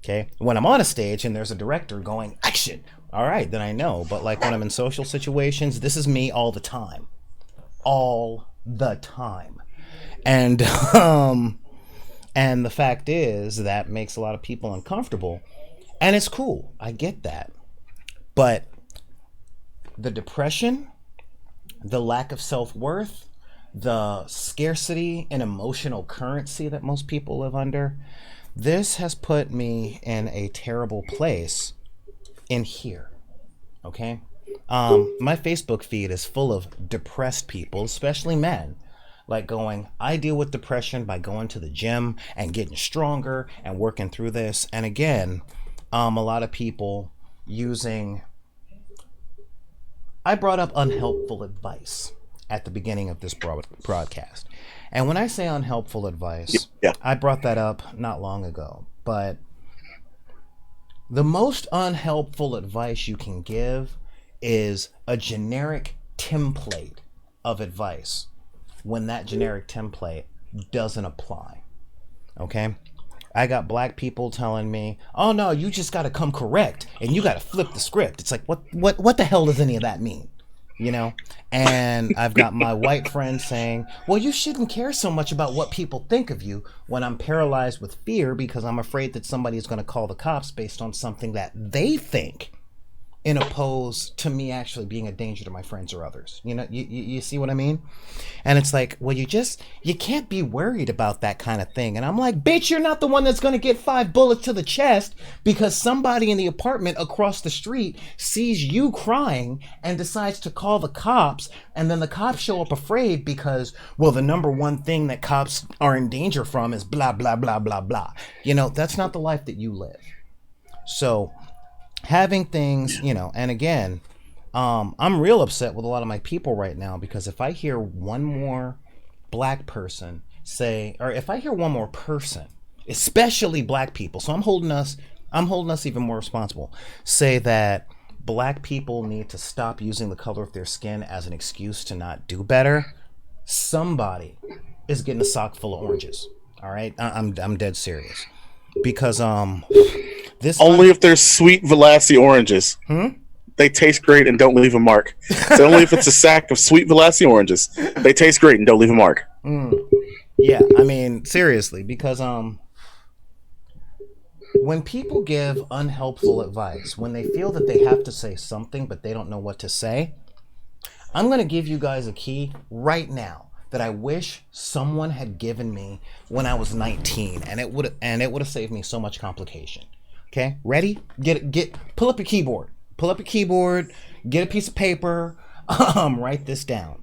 Okay, when I'm on a stage and there's a director going, action, all right, then I know. But like when I'm in social situations, this is me all the time. All the time. And and the fact is that makes a lot of people uncomfortable. And it's cool. I get that. But the depression, the lack of self-worth, the scarcity and emotional currency that most people live under, this has put me in a terrible place in here, okay? My Facebook feed is full of depressed people, especially men, like going, I deal with depression by going to the gym and getting stronger and working through this. And again, a lot of people using, I brought up unhelpful advice at the beginning of this broadcast. And when I say unhelpful advice, yeah. I brought that up not long ago. But the most unhelpful advice you can give is a generic template of advice when that generic template doesn't apply. Okay? I got black people telling me, oh no, you just got to come correct and you got to flip the script. It's like, what the hell does any of that mean? You know, and I've got my white friend saying, well, you shouldn't care so much about what people think of you, when I'm paralyzed with fear because I'm afraid that somebody is going to call the cops based on something that they think, in opposed to me actually being a danger to my friends or others. You know, you see what I mean? And it's like, well, you can't be worried about that kind of thing. And I'm like, bitch, you're not the one that's going to get 5 bullets to the chest because somebody in the apartment across the street sees you crying and decides to call the cops. And then the cops show up afraid because, well, the number one thing that cops are in danger from is blah, blah, blah, blah, blah. You know, that's not the life that you live. So having things, you know, and again, I'm real upset with a lot of my people right now because if I hear one more black person say, or if I hear one more person, especially black people, so I'm holding us even more responsible, say that black people need to stop using the color of their skin as an excuse to not do better, somebody is getting a sock full of oranges. All right, I'm dead serious. Because this only if they're sweet Velasquez oranges. They taste great and don't leave a mark. So only if it's a sack of sweet Velasquez oranges. They taste great and don't leave a mark. Yeah, I mean, seriously, because when people give unhelpful advice, when they feel that they have to say something but they don't know what to say, I'm going to give you guys a key right now that I wish someone had given me when I was 19, and it would have saved me so much complication. Okay, ready? Pull up your keyboard. Pull up your keyboard. Get a piece of paper. Write this down.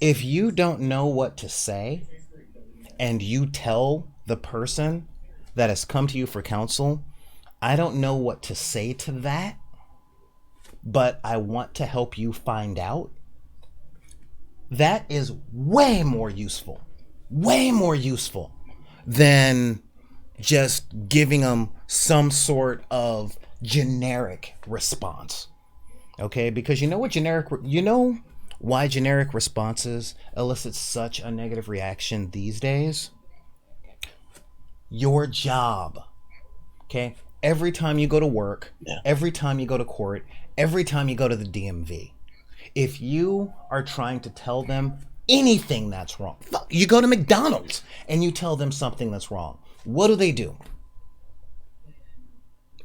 If you don't know what to say, and you tell the person that has come to you for counsel, I don't know what to say to that, but I want to help you find out. That is way more useful than just giving them some sort of generic response. Okay, because you know why generic responses elicit such a negative reaction these days? Your job. Okay, every time you go to work, every time you go to court, every time you go to the DMV, if you are trying to tell them anything that's wrong, you go to McDonald's and you tell them something that's wrong, what do?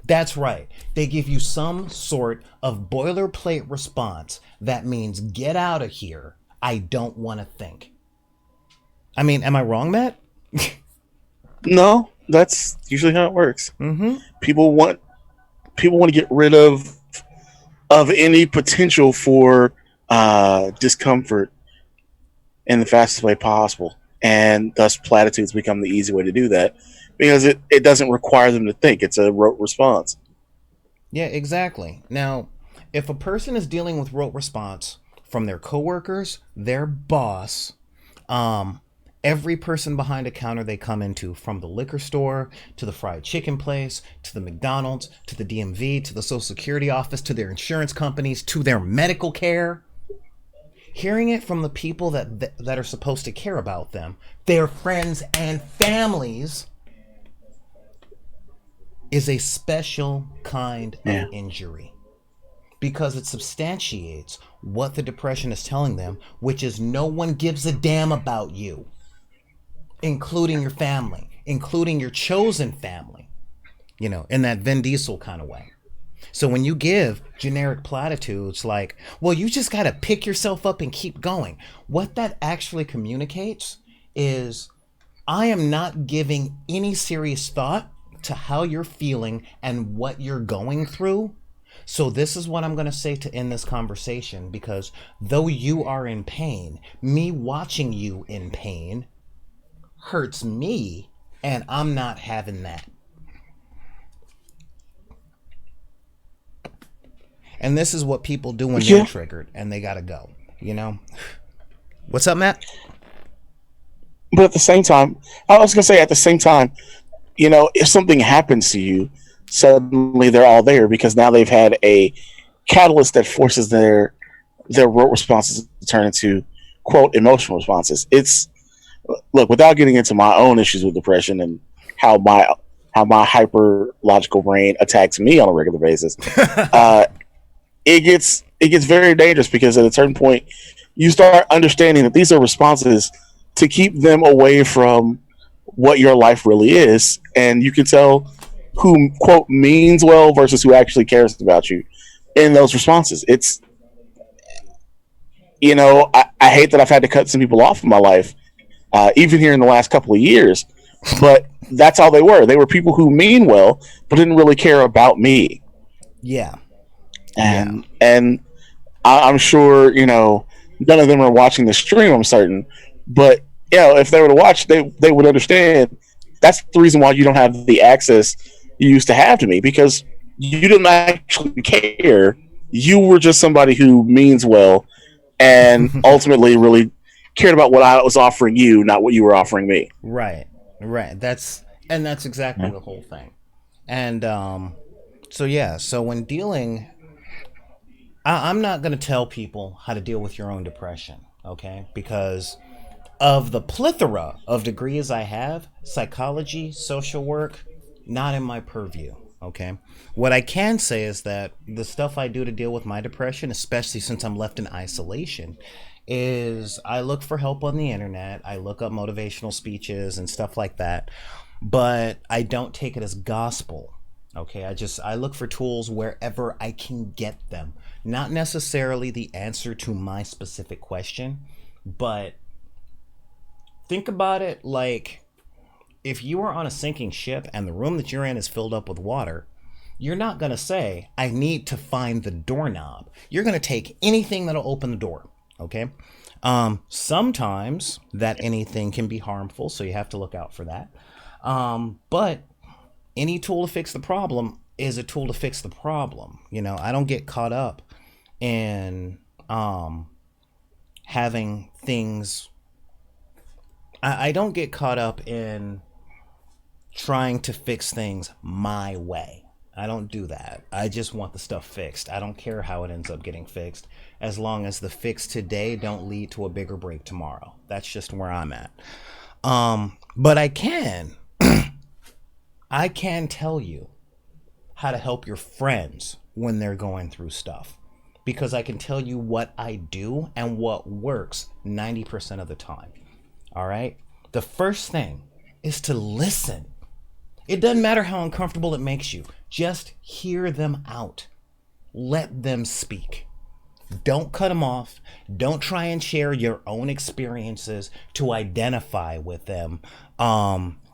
That's right. They give you some sort of boilerplate response that means get out of here. I don't want to think. I mean, am I wrong, Matt? No, that's usually how it works. Mm-hmm. People want to get rid of any potential for discomfort in the fastest way possible, and thus platitudes become the easy way to do that because it doesn't require them to think. It's a rote response. Yeah, exactly. Now, if a person is dealing with rote response from their coworkers, their boss, every person behind a counter they come into, from the liquor store to the fried chicken place to the McDonald's to the DMV to the Social Security office to their insurance companies to their medical care, hearing it from the people that are supposed to care about them, their friends and families, is a special kind of injury, because it substantiates what the depression is telling them, which is no one gives a damn about you, including your family, including your chosen family, in that Vin Diesel kind of way. So when you give generic platitudes like, well, you just got to pick yourself up and keep going, what that actually communicates is, I am not giving any serious thought to how you're feeling and what you're going through. So this is what I'm going to say to end this conversation, because though you are in pain, me watching you in pain hurts me, and I'm not having that. And this is what people do when they're triggered and they gotta go, What's up, Matt? But at the same time, if something happens to you, suddenly they're all there because now they've had a catalyst that forces their rote responses to turn into, quote, emotional responses. Look, without getting into my own issues with depression and how my hyper logical brain attacks me on a regular basis, it gets very dangerous, because at a certain point you start understanding that these are responses to keep them away from what your life really is, and you can tell who, quote, means well versus who actually cares about you in those responses. It's, I hate that I've had to cut some people off in my life, even here in the last couple of years, but that's all they were. They were people who mean well, but didn't really care about me. Yeah. And I'm sure, none of them are watching the stream, I'm certain, but if they were to watch, they would understand that's the reason why you don't have the access you used to have to me, because you didn't actually care. You were just somebody who means well and ultimately really cared about what I was offering you, not what you were offering me. Right. That's exactly the whole thing. And so when dealing, I'm not going to tell people how to deal with your own depression, okay? Because of the plethora of degrees I have, psychology, social work, not in my purview, okay? What I can say is that the stuff I do to deal with my depression, especially since I'm left in isolation, is I look for help on the internet. I look up motivational speeches and stuff like that, but I don't take it as gospel, okay? I look for tools wherever I can get them Not necessarily the answer to my specific question, but think about it like if you are on a sinking ship and the room that you're in is filled up with water, you're not going to say, I need to find the doorknob. You're going to take anything that'll open the door. Okay. Sometimes that anything can be harmful, so you have to look out for that. But any tool to fix the problem is a tool to fix the problem. You know, I don't get caught up in having things. I don't get caught up in trying to fix things my way. I don't do that. I just want the stuff fixed. I don't care how it ends up getting fixed, as long as the fix today don't lead to a bigger break tomorrow. That's just where I'm at. But I can tell you how to help your friends when they're going through stuff, because I can tell you what I do and what works 90% of the time. All right. The first thing is to listen. It doesn't matter how uncomfortable it makes you. Just hear them out. Let them speak. Don't cut them off. Don't try and share your own experiences to identify with them,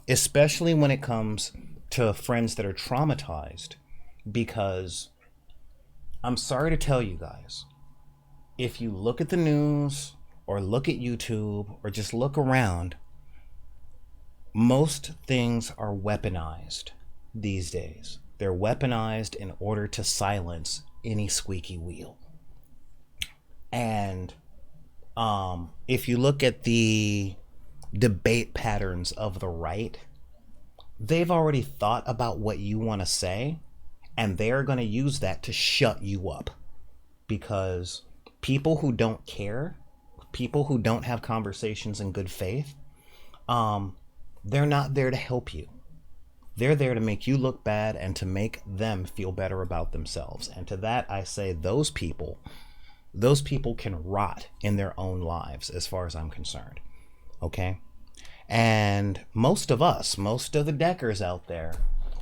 especially when it comes to friends that are traumatized. Because I'm sorry to tell you guys, if you look at the news or look at YouTube or just look around, most things are weaponized these days. They're weaponized in order to silence any squeaky wheel. And if you look at the debate patterns of the right, they've already thought about what you want to say, and they're going to use that to shut you up. Because people who don't care, people who don't have conversations in good faith, they're not there to help you. They're there to make you look bad and to make them feel better about themselves. And to that, I say those people can rot in their own lives as far as I'm concerned. Okay? And most of the deckers out there,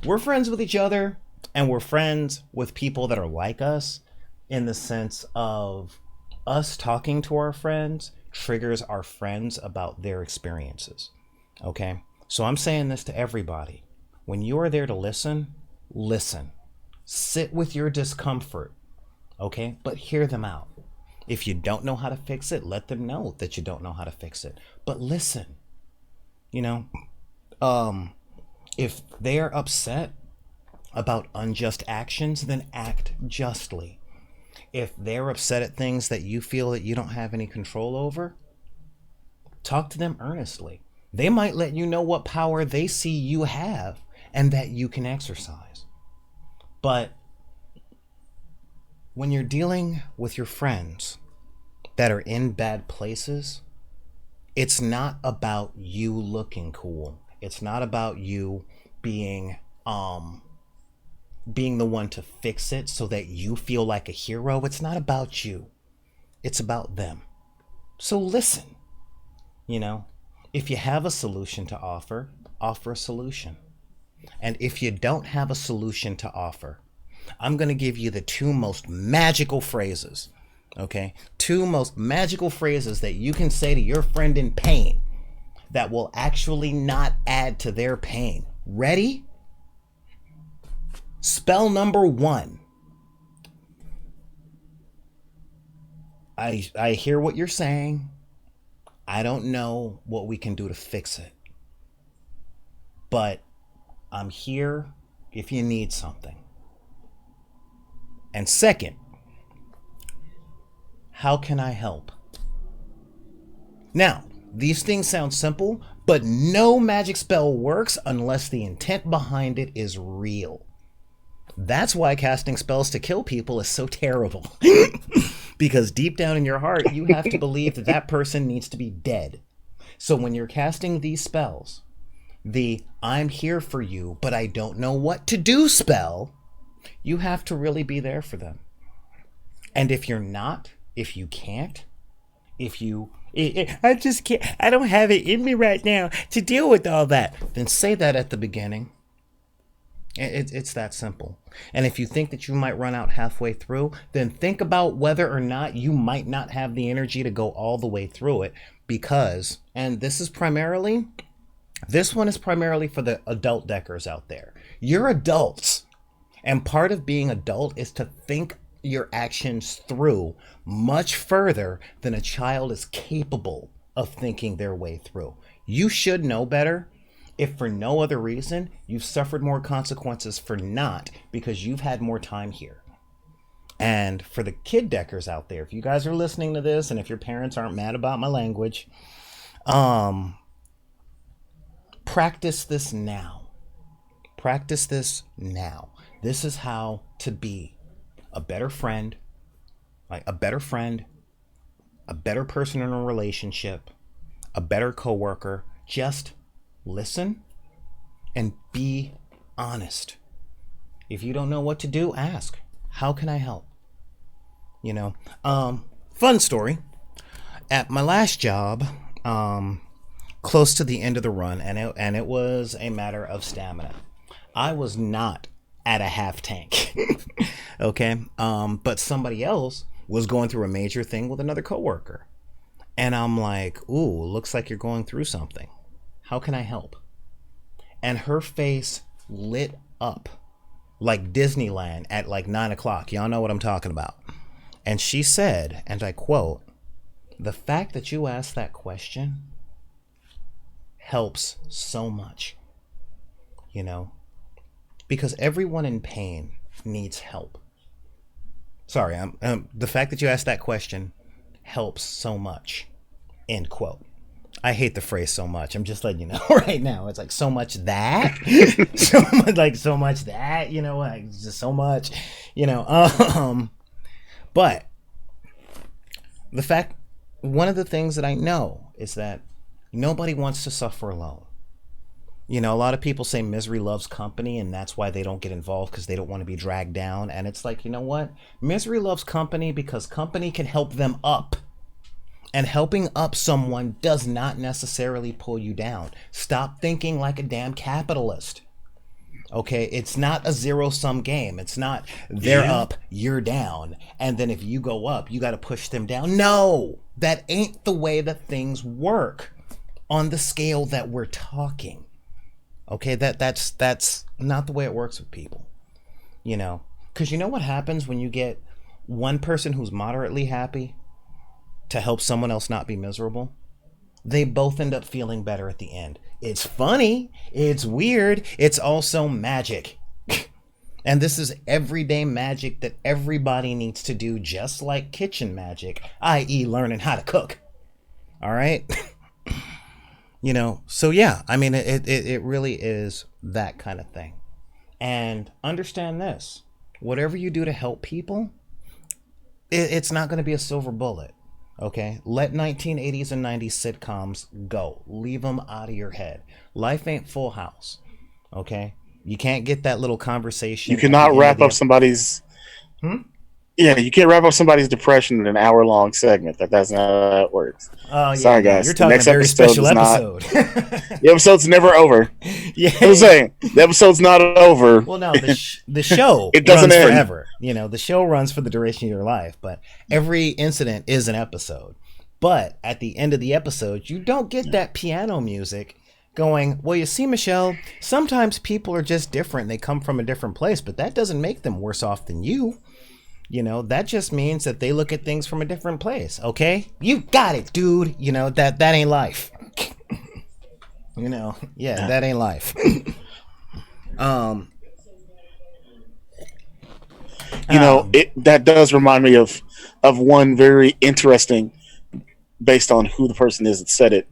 we're friends with each other, and we're friends with people that are like us, in the sense of us talking to our friends triggers our friends about their experiences. Okay? So I'm saying this to everybody. When you are there to listen, listen. Sit with your discomfort, okay? But hear them out. If you don't know how to fix it, let them know that you don't know how to fix it. But listen. You know, if they're upset about unjust actions, then act justly. If they're upset at things that you feel that you don't have any control over, talk to them earnestly. They might let you know what power they see you have and that you can exercise. But when you're dealing with your friends that are in bad places, it's not about you looking cool. It's not about you being the one to fix it so that you feel like a hero. It's not about you. It's about them. So listen, you know. If you have a solution to offer, offer a solution. And if you don't have a solution to offer, I'm going to give you the two most magical phrases, okay? Two most magical phrases that you can say to your friend in pain that will actually not add to their pain. Ready? Spell number 1. I hear what you're saying. I don't know what we can do to fix it, but I'm here if you need something. And second, how can I help? Now, these things sound simple, but no magic spell works unless the intent behind it is real. That's why casting spells to kill people is so terrible. Because deep down in your heart, you have to believe that that person needs to be dead. So when you're casting these spells, the I'm here for you, but I don't know what to do spell, you have to really be there for them. And if you're not, if you can't, I just can't, I don't have it in me right now to deal with all that, then say that at the beginning. It's that simple. And if you think that you might run out halfway through, then think about whether or not you might not have the energy to go all the way through it. Because, and this one is primarily for the adult deckers out there. You're adults. And part of being adult is to think your actions through much further than a child is capable of thinking their way through. You should know better. If for no other reason, you've suffered more consequences for not, because you've had more time here. And for the kid deckers out there, if you guys are listening to this, and if your parents aren't mad about my language, practice this now. Practice this now. This is how to be a better friend, a better person in a relationship, a better coworker. Just listen and be honest. If you don't know what to do, ask, how can I help? Fun story. At my last job, close to the end of the run, and it was a matter of stamina. I was not at a half tank. Okay. But somebody else was going through a major thing with another coworker. And I'm like, ooh, looks like you're going through something. How can I help? And her face lit up like Disneyland at like 9 o'clock. Y'all know what I'm talking about. And she said, and I quote, "The fact that you asked that question helps so much, because everyone in pain needs help." Sorry, the fact that you asked that question helps so much, end quote. I hate the phrase so much. I'm just letting you know right now. It's like so much that, so much that, like just so much, but the fact, one of the things that I know is that nobody wants to suffer alone. A lot of people say misery loves company, and that's why they don't get involved, because they don't want to be dragged down. And it's like, you know what? Misery loves company because company can help them up. And helping up someone does not necessarily pull you down. Stop thinking like a damn capitalist. Okay? It's not a zero-sum game. It's not they're up, you're down. And then if you go up, you got to push them down. No! That ain't the way that things work on the scale that we're talking. Okay? That's not the way it works with people. Because you know what happens when you get one person who's moderately happy to help someone else not be miserable? They both end up feeling better at the end. It's funny. It's weird. It's also magic. And this is everyday magic that everybody needs to do, just like kitchen magic, i.e. learning how to cook. All right? So yeah, I mean, it really is that kind of thing. And understand this, whatever you do to help people, it's not going to be a silver bullet. Okay, let 1980s and 90s sitcoms go. Leave them out of your head. Life ain't Full House. Okay, you can't get that little conversation. You cannot wrap up somebody's. Yeah, you can't wrap up somebody's depression in an hour-long segment. That's not how that works. Oh, yeah. Sorry, guys. You're talking a very special episode. The episode's never over. Yeah, I'm saying the episode's not over. Well, no, the show it doesn't runs end forever. The show runs for the duration of your life, but every incident is an episode. But at the end of the episode, you don't get that piano music going, well, you see, Michelle, sometimes people are just different. They come from a different place, but that doesn't make them worse off than you. That just means that they look at things from a different place. Okay, you got it, dude. That ain't life. That ain't life. That does remind me of one very interesting, based on who the person is that said it,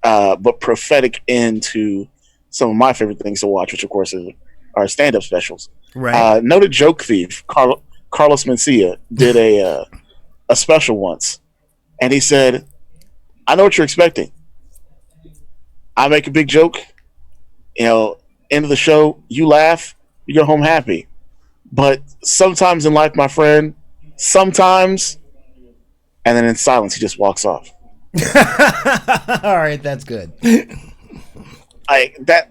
but prophetic into some of my favorite things to watch, which of course are stand-up specials. Right. Noted joke thief Carlos Mencia did a special once, and he said, "I know what you're expecting. I make a big joke, end of the show, you laugh, you go home happy. But sometimes in life, my friend, sometimes," and then in silence, he just walks off. All right, that's good. That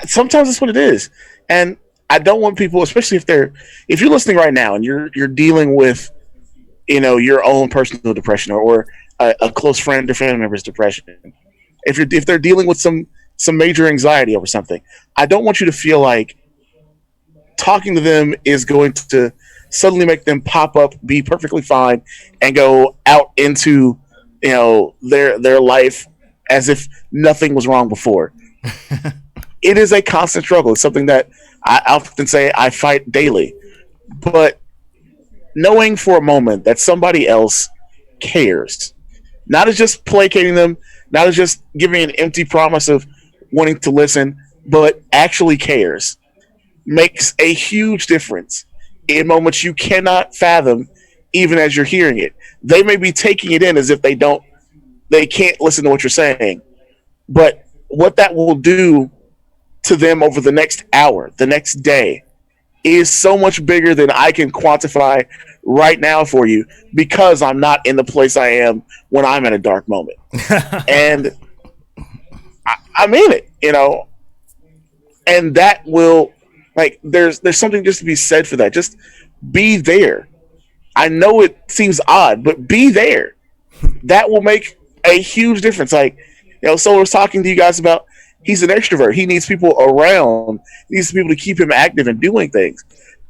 sometimes that's what it is, and I don't want people, especially if you're listening right now and you're dealing with, your own personal depression, or a close friend or family member's depression. If they're dealing with some major anxiety over something, I don't want you to feel like talking to them is going to suddenly make them pop up, be perfectly fine, and go out into their life as if nothing was wrong before. It is a constant struggle. It's something that I often say I fight daily. But knowing for a moment that somebody else cares, not as just placating them, not as just giving an empty promise of wanting to listen, but actually cares, makes a huge difference in moments you cannot fathom, even as you're hearing it. They may be taking it in as if they can't listen to what you're saying, but what that will do to them over the next hour, the next day, is so much bigger than I can quantify right now for you, because I'm not in the place I am when I'm in a dark moment. And I mean it, and that will, like, there's something just to be said for that. Just be there. I know it seems odd, but be there. That will make a huge difference. Like, Solar was talking to you guys about, he's an extrovert. He needs people around. He needs people to keep him active and doing things.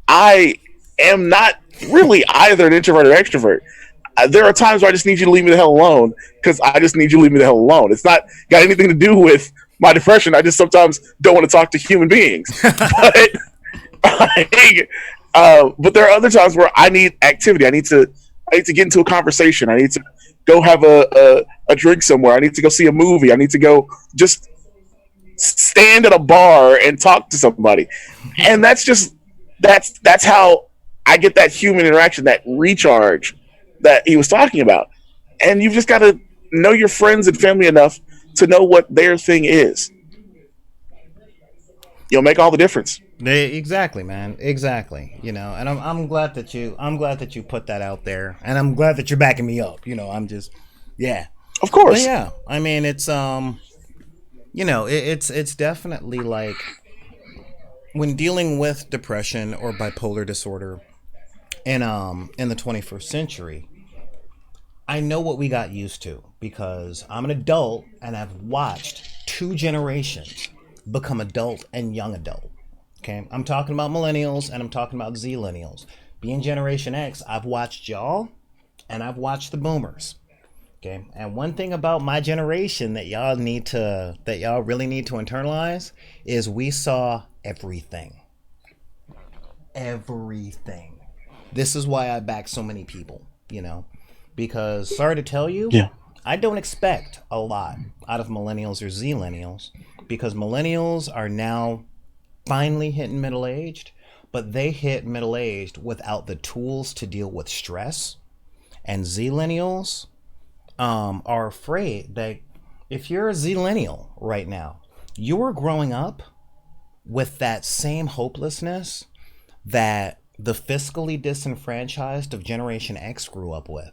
I am not really either an introvert or extrovert. There are times where I just need you to leave me the hell alone, because I just need you to leave me the hell alone. It's not got anything to do with my depression. I just sometimes don't want to talk to human beings. But there are other times where I need activity. I need to get into a conversation. I need to go have a drink somewhere. I need to go see a movie. I need to go just stand at a bar and talk to somebody. And that's how I get that human interaction, that recharge that he was talking about. And you've just got to know your friends and family enough to know what their thing is. You'll make all the difference. Exactly, man. Exactly. And I'm glad that you put that out there, and I'm glad that you're backing me up. I'm just, yeah. Of course. But yeah. I mean, it's it's definitely like, when dealing with depression or bipolar disorder in the 21st century, I know what we got used to, because I'm an adult and I've watched two generations become adult and young adult. Okay, I'm talking about millennials and I'm talking about Zillennials. Being Generation X, I've watched y'all and I've watched the boomers. Okay, and one thing about my generation that y'all really need to internalize is we saw everything. Everything. This is why I back so many people, because, sorry to tell you, I don't expect a lot out of millennials or Zillennials, because millennials are now finally hitting middle-aged, but they hit middle-aged without the tools to deal with stress. And Zillennials are afraid that if you're a Zillennial right now, you're growing up with that same hopelessness that the fiscally disenfranchised of Generation X grew up with.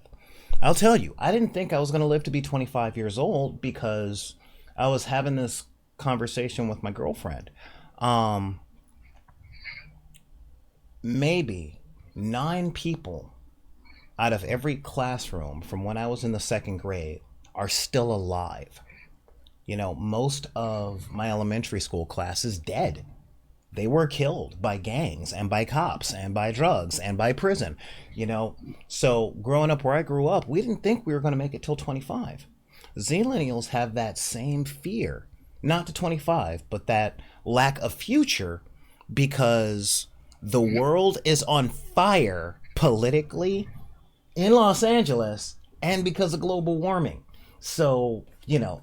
I'll tell you, I didn't think I was going to live to be 25 years old, because I was having this conversation with my girlfriend. Maybe 9 people out of every classroom from when I was in the 2nd grade are still alive. Most of my elementary school class is dead. They were killed by gangs and by cops and by drugs and by prison. So growing up where I grew up, we didn't think we were going to make it till 25. Zillennials have that same fear, not to 25, but that lack of future, because the world is on fire politically in Los Angeles, and because of global warming. So,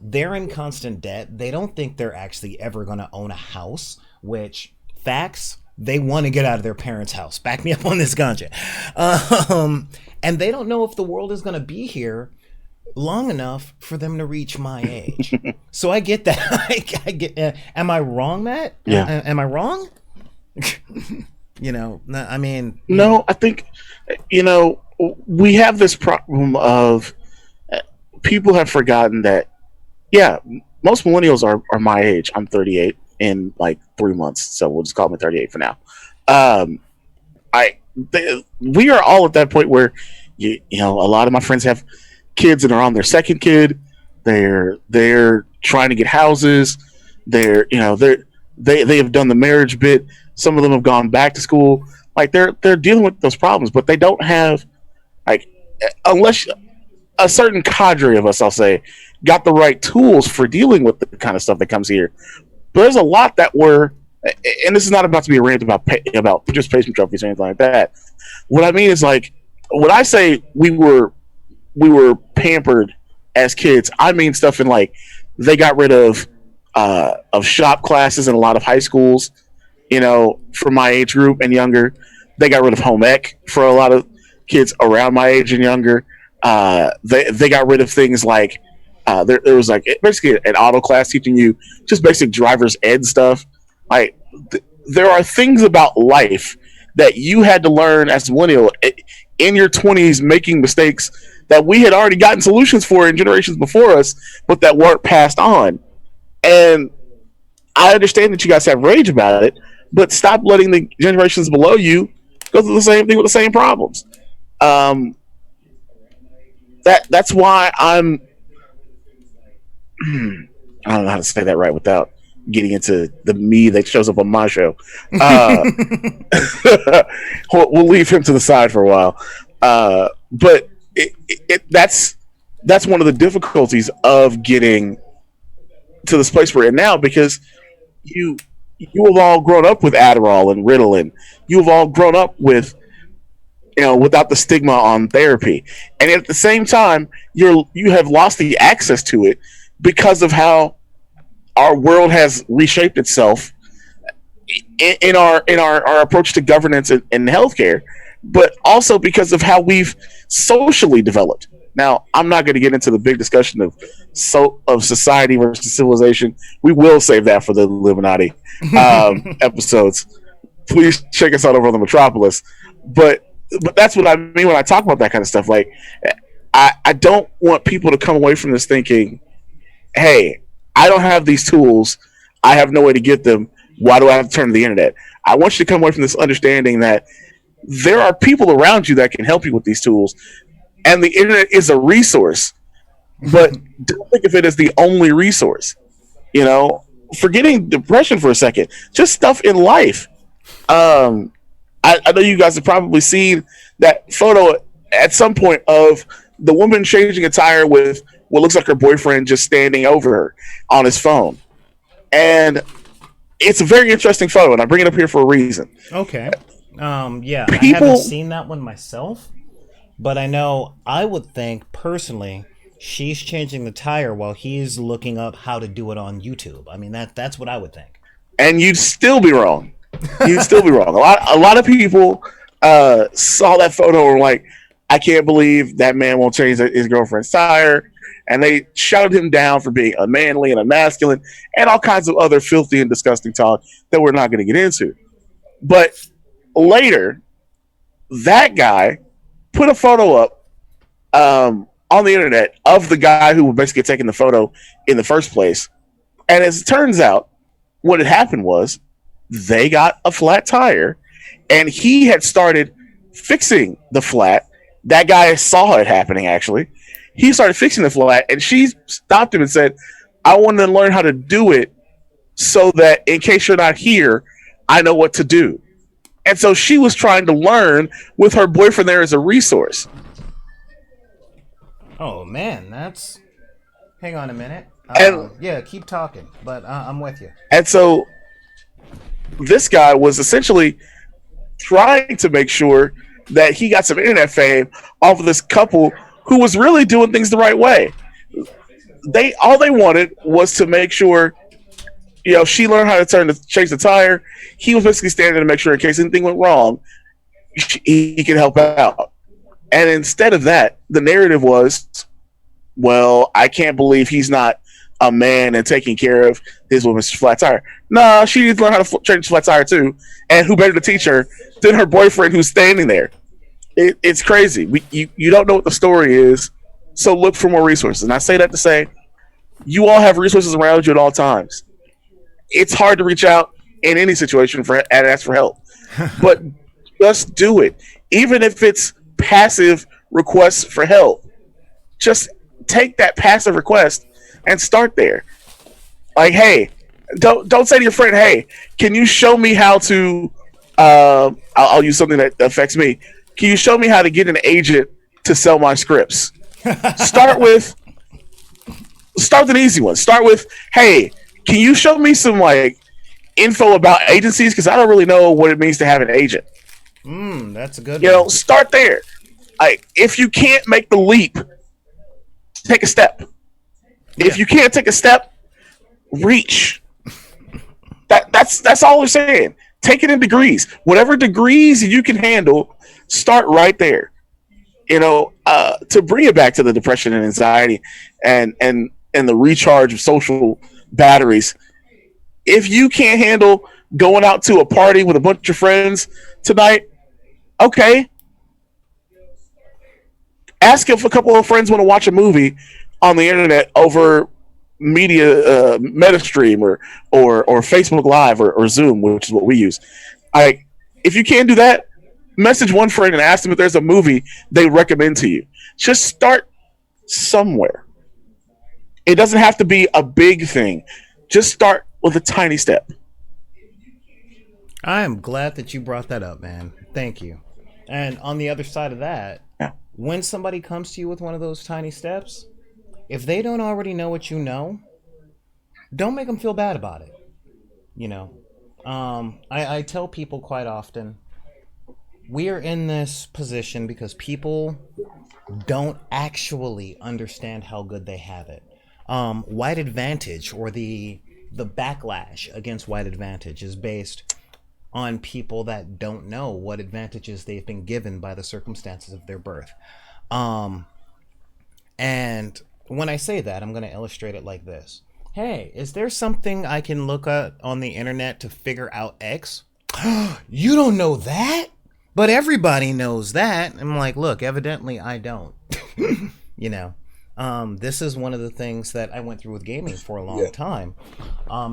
they're in constant debt. They don't think they're actually ever going to own a house, which, facts, they want to get out of their parents' house. Back me up on this ganja. And they don't know if the world is going to be here long enough for them to reach my age. So I get that. I get. Am I wrong, Matt? Yeah. Am I wrong? I mean. No, I think, we have this problem of people have forgotten that, most millennials are my age. I'm 38. in like 3 months, so we'll just call me 38 for now. Um, we are all at that point where you know a lot of my friends have kids and are on their second kid. They're trying to get houses. They have done the marriage bit. Some of them have gone back to school. Like they're dealing with those problems, but they don't have like unless a certain cadre of us, I'll say, got the right tools for dealing with the kind of stuff that comes here. But there's a lot that were, and this is not about to be a rant about participation trophies or anything like that. What I mean is like when I say we were pampered as kids, I mean stuff in like they got rid of shop classes in a lot of high schools. You know, for my age group and younger, they got rid of home ec for a lot of kids around my age and younger. They got rid of things like there was like basically an auto class teaching you just basic driver's ed stuff. Like there are things about life that you had to learn as a millennial in your 20s, making mistakes that we had already gotten solutions for in generations before us, but that weren't passed on. And I understand that you guys have rage about it, but stop letting the generations below you go through the same thing with the same problems. That's why I'm. I don't know how to say that right without getting into the me that shows up on my show. We'll leave him to the side for a while. But that's one of the difficulties of getting to this place we're in now, because you have all grown up with Adderall and Ritalin. You have all grown up with, you know, without the stigma on therapy, and at the same time, you have lost the access to it because of how our world has reshaped itself in our approach to governance and healthcare, but also because of how we've socially developed. Now, I'm not going to get into the big discussion of society versus civilization. We will save that for the Illuminati episodes. Please check us out over on the Metropolis. But that's what I mean when I talk about that kind of stuff. Like, I don't want people to come away from this thinking, hey, I don't have these tools. I have no way to get them. Why do I have to turn to the internet? I want you to come away from this understanding that there are people around you that can help you with these tools. And the internet is a resource, but don't think of it as the only resource. You know, forgetting depression for a second, just stuff in life. I know you guys have probably seen that photo at some point of the woman changing a tire with what looks like her boyfriend just standing over her on his phone. And it's a very interesting photo, and I bring it up here for a reason. Okay. Yeah, I haven't seen that one myself. But I know I would think, personally, she's changing the tire while he's looking up how to do it on YouTube. I mean, that's what I would think. And you'd still be wrong. You'd still be wrong. A lot of people saw that photo and were like, I can't believe that man won't change his girlfriend's tire. And they shouted him down for being unmanly and unmasculine and all kinds of other filthy and disgusting talk that we're not going to get into. But later, that guy put a photo up on the internet of the guy who was basically taking the photo in the first place. And as it turns out, what had happened was they got a flat tire, and he had started fixing the flat. That guy saw it happening, actually. He started fixing the flat, and she stopped him and said, I want to learn how to do it so that in case you're not here, I know what to do. And so she was trying to learn with her boyfriend there as a resource. Oh, man, that's... Hang on a minute. Yeah, keep talking, but I'm with you. And so this guy was essentially trying to make sure that he got some internet fame off of this couple who was really doing things the right way. All they wanted was to make sure, you know, she learned how to change the tire. He was basically standing there to make sure in case anything went wrong, he could help out. And instead of that, the narrative was, well, I can't believe he's not a man and taking care of his woman's flat tire. Nah, she needs to learn how to change flat tire too. And who better to teach her than her boyfriend who's standing there? It's crazy. You don't know what the story is, so look for more resources. And I say that to say, you all have resources around you at all times. it's hard to reach out in any situation and ask for help. But just do it. Even if it's passive requests for help, just take that passive request and start there. Like, hey, don't say to your friend, hey, can you show me how to I'll use something that affects me. Can you show me how to get an agent to sell my scripts? Start with an easy one. Start with, hey, can you show me some like info about agencies? Because I don't really know what it means to have an agent. That's a good one. You know, start there. Like, if you can't make the leap, take a step. Yeah. If you can't take a step, reach. That's all we're saying. Take it in degrees. Whatever degrees you can handle, start right there. You know, to bring it back to the depression and anxiety and the recharge of social batteries. If you can't handle going out to a party with a bunch of friends tonight, okay. Ask if a couple of friends want to watch a movie on the internet over media MetaStream or Facebook Live or Zoom, which is what we use. If you can't do that, message one friend and ask them if there's a movie they recommend to you. Just start somewhere. It doesn't have to be a big thing. Just start with a tiny step. I am glad that you brought that up, man. Thank you. And on the other side of that, when somebody comes to you with one of those tiny steps, if they don't already know what you know, don't make them feel bad about it. You know, I tell people quite often, we are in this position because people don't actually understand how good they have it. White advantage, or the backlash against white advantage, is based on people that don't know what advantages they've been given by the circumstances of their birth. And when I say that, I'm going to illustrate it like this. Hey, is there something I can look at on the internet to figure out X? You don't know that? But everybody knows that. I'm like, look, evidently I don't. You know, this is one of the things that I went through with gaming for a long time.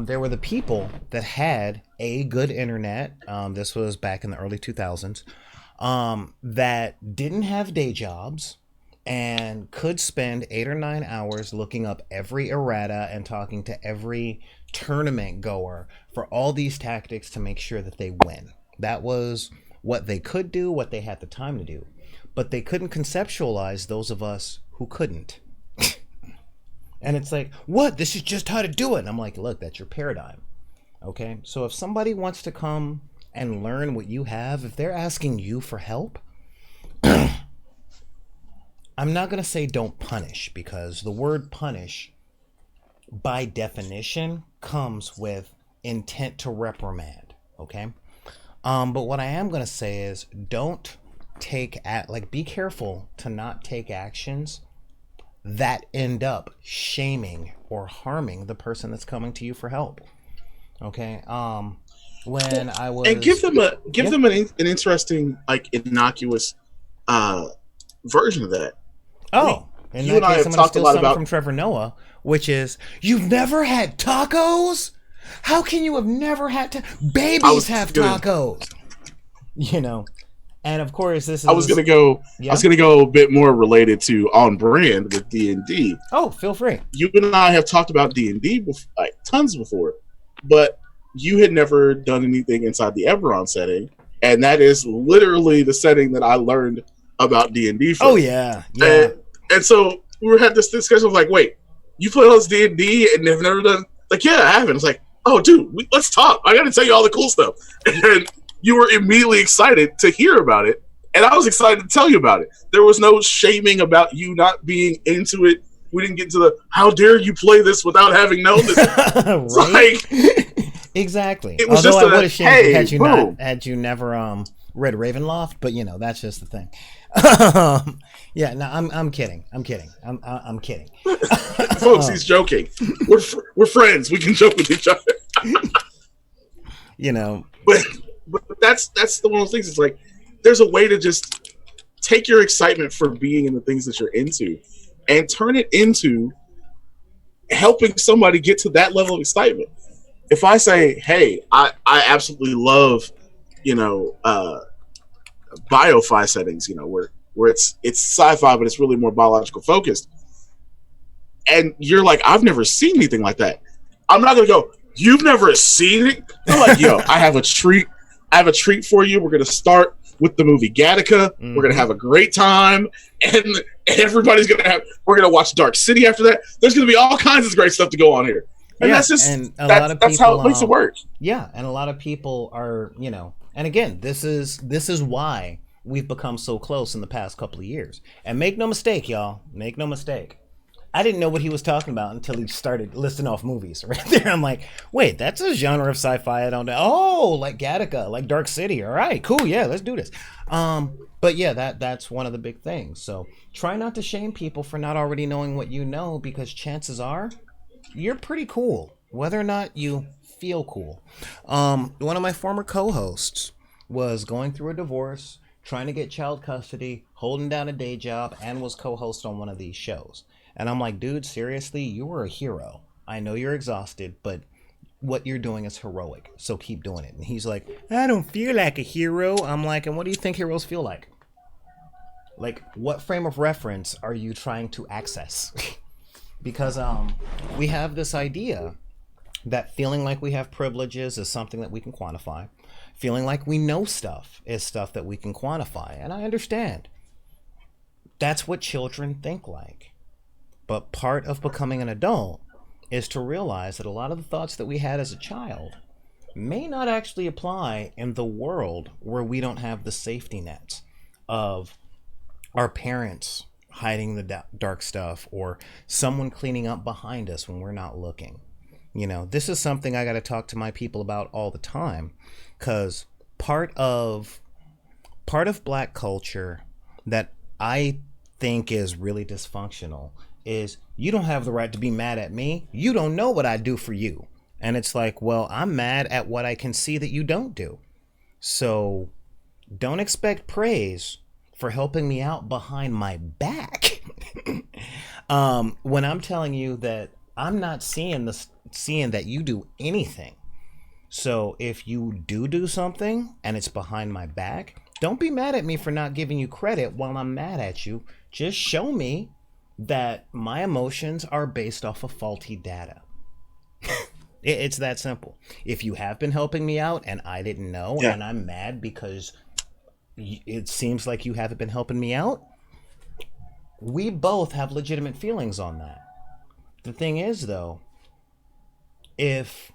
There were the people that had a good internet. This was back in the early 2000s. That didn't have day jobs and could spend 8 or 9 hours looking up every errata and talking to every tournament goer for all these tactics to make sure that they win. That was what they could do, what they had the time to do. But they couldn't conceptualize those of us who couldn't. And it's like, what? This is just how to do it. And I'm like, look, that's your paradigm. Okay? So if somebody wants to come and learn what you have, if they're asking you for help, I'm not going to say don't punish, because the word punish, by definition, comes with intent to reprimand. Okay? But what I am going to say is don't be careful to not take actions that end up shaming or harming the person that's coming to you for help. Okay? When I was... And give them an interesting, like, innocuous version of that. Oh, in that case, I'm going to steal something from Trevor Noah, which is, you've never had tacos? How can you have never had babies have tacos? You know, and of course, this is... I was gonna go a bit more related to on brand with D&D. Oh, feel free. You and I have talked about D&D tons before, but you had never done anything inside the Eberron setting, and that is literally the setting that I learned about D&D from. Oh yeah, yeah. And so we had this discussion of like, wait, you play all this D&D and have never done... Like, yeah, I haven't. It's like, oh, dude, let's talk. I got to tell you all the cool stuff. And you were immediately excited to hear about it, and I was excited to tell you about it. There was no shaming about you not being into it. We didn't get to the, how dare you play this without having known this. Right? Exactly. It was although I would have shamed you had you never read Ravenloft, but you know, that's just the thing. Yeah, no, I'm kidding. I'm kidding. I'm kidding. Folks, he's joking. We're friends. We can joke with each other. You know, but that's the one of those things. It's like, there's a way to just take your excitement for being in the things that you're into and turn it into helping somebody get to that level of excitement. if I say, hey, I absolutely love, you know, bi-fi settings, you know, where it's sci-fi, but it's really more biological focused, and you're like, I've never seen anything like that. I'm not gonna go, you've never seen it? I'm like, yo, I have a treat. I have a treat for you. We're gonna start with the movie Gattaca. We're gonna have a great time, and everybody's gonna have. We're gonna watch Dark City after that. There's gonna be all kinds of great stuff to go on here, and Yeah, that's just and a lot of that's people, how it makes it work. yeah, and a lot of people are, and again, this is why we've become so close in the past couple of years. And make no mistake, y'all, make no mistake. I didn't know what he was talking about until he started listing off movies right there. I'm like, wait, that's a genre of sci-fi I don't know. Oh, like Gattaca, like Dark City. All right, cool, yeah, let's do this. But yeah, that's one of the big things. So try not to shame people for not already knowing what you know, because chances are you're pretty cool, whether or not you feel cool. One of my former co-hosts was going through a divorce, trying to get child custody, holding down a day job, and was co-host on one of these shows. And I'm like, dude, seriously, you were a hero. I know you're exhausted, but what you're doing is heroic, so keep doing it. And he's like, I don't feel like a hero. I'm like, and what do you think heroes feel like? Like, what frame of reference are you trying to access? Because we have this idea that feeling like we have privileges is something that we can quantify. Feeling like we know stuff is stuff that we can quantify. And I understand. That's what children think like. But part of becoming an adult is to realize that a lot of the thoughts that we had as a child may not actually apply in the world where we don't have the safety nets of our parents hiding the dark stuff or someone cleaning up behind us when we're not looking. This is something I got to talk to my people about all the time, because part of Black culture that I think is really dysfunctional is, you don't have the right to be mad at me. You don't know what I do for you. And it's like, well, I'm mad at what I can see that you don't do. So don't expect praise for helping me out behind my back. When I'm telling you that I'm not seeing that you do anything. So if you do something and it's behind my back, don't be mad at me for not giving you credit while I'm mad at you. Just show me that my emotions are based off of faulty data. It's that simple. If you have been helping me out and I didn't know, and I'm mad because it seems like you haven't been helping me out, we both have legitimate feelings on that. The thing is, though, if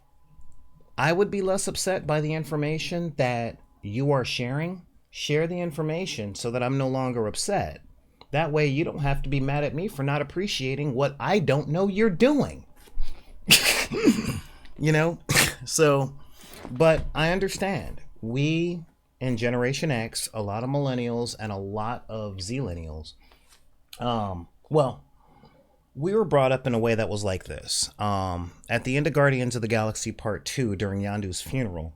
I would be less upset by the information that you are sharing, share the information so that I'm no longer upset. That way you don't have to be mad at me for not appreciating what I don't know you're doing. So, but I understand. We, in Generation X, a lot of millennials and a lot of Zillennials, we were brought up in a way that was like this. At the end of Guardians of the Galaxy Part 2, during Yondu's funeral,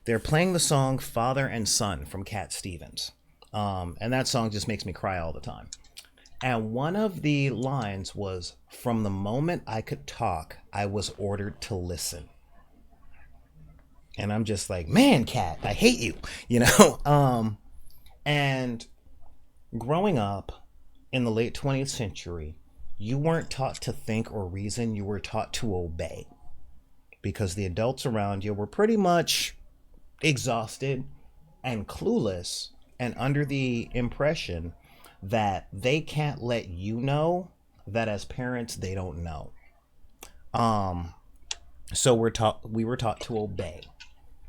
they're playing the song Father and Son from Cat Stevens. And that song just makes me cry all the time. And one of the lines was, from the moment I could talk, I was ordered to listen. And I'm just like, man, Cat, I hate you, And growing up in the late 20th century, you weren't taught to think or reason, you were taught to obey. Because the adults around you were pretty much exhausted and clueless and under the impression that they can't let you know that as parents they don't know. So we were taught to obey.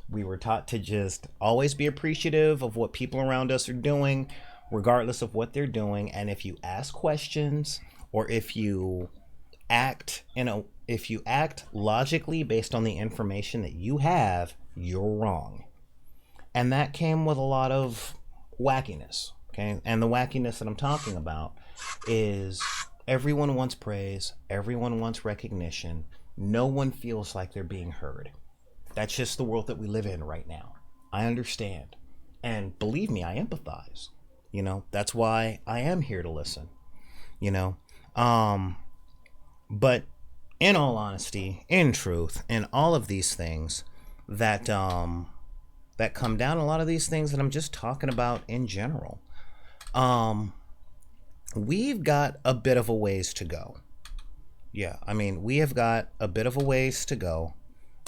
We were taught to just always be appreciative of what people around us are doing, regardless of what they're doing. And if you ask questions, or if you act logically based on the information that you have, you're wrong. And that came with a lot of wackiness. Okay, and the wackiness that I'm talking about is everyone wants praise, everyone wants recognition, no one feels like they're being heard. That's just the world that we live in right now. I understand. And believe me, I empathize. That's why I am here to listen. But in all honesty, in truth, in all of these things that that come down, a lot of these things that I'm just talking about in general, we've got a bit of a ways to go. Yeah, I mean, we have got a bit of a ways to go,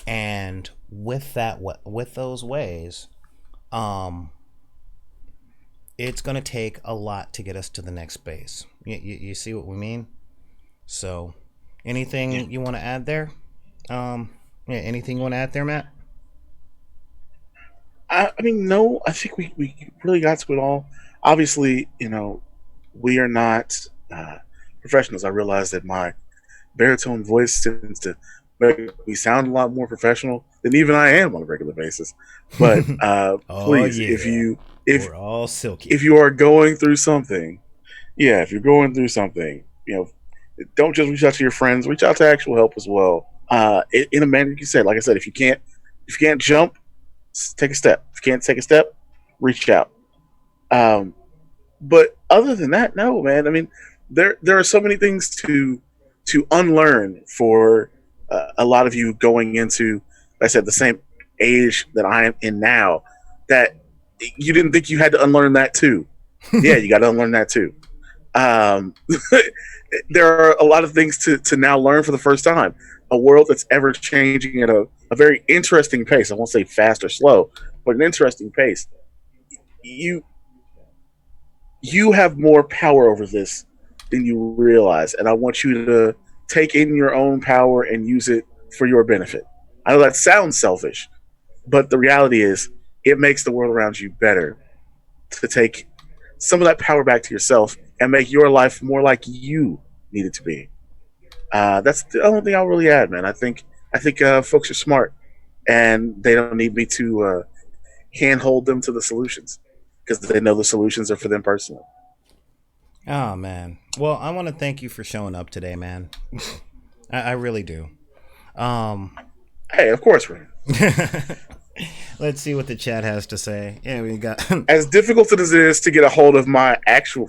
and with those ways, it's going to take a lot to get us to the next base. You see what we mean? So, anything you want to add there? Anything you want to add there, Matt? I mean, no, I think we really got to it all. Obviously, we are not professionals. I realize that my baritone voice tends to make me sound a lot more professional than even I am on a regular basis. But please, we're all silky. If you are going through something, if you're going through something, don't just reach out to your friends. Reach out to actual help as well. In a manner you said, like I said, if you can't jump, take a step. If you can't take a step, reach out. But other than that, no, man. I mean, there are so many things to unlearn for a lot of you going into, like I said, the same age that I am in now, that you didn't think you had to unlearn that too. Yeah, you got to unlearn that too. There are a lot of things to now learn for the first time. A world that's ever changing at a very interesting pace. I won't say fast or slow, but an interesting pace. You have more power over this than you realize, and I want you to take in your own power and use it for your benefit. I know that sounds selfish, but the reality is it makes the world around you better to take some of that power back to yourself and make your life more like you need it to be. That's the only thing I'll really add, man. I think folks are smart, and they don't need me to handhold them to the solutions, because they know the solutions are for them personally. Oh, man. Well, I want to thank you for showing up today, man. I really do. Hey, of course, man. Let's see what the chat has to say. Yeah, we got as difficult as it is to get a hold of my actual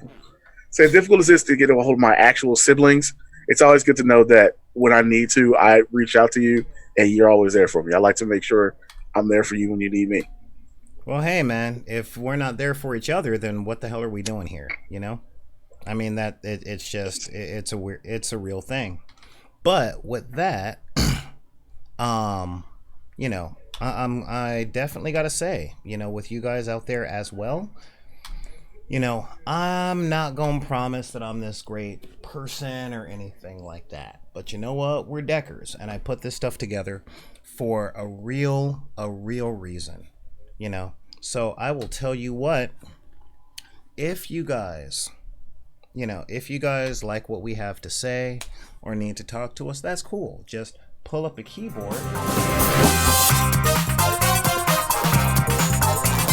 siblings. It's always good to know that when I need to, I reach out to you, and you're always there for me. I like to make sure I'm there for you when you need me. Well, hey, man, if we're not there for each other, then what the hell are we doing here? I mean, it's a real thing. But with that, I definitely got to say, with you guys out there as well, I'm not going to promise that I'm this great person or anything like that. But you know what? We're Deckers, and I put this stuff together for a real reason, So I will tell you what, if you guys like what we have to say or need to talk to us, that's cool. Just pull up a keyboard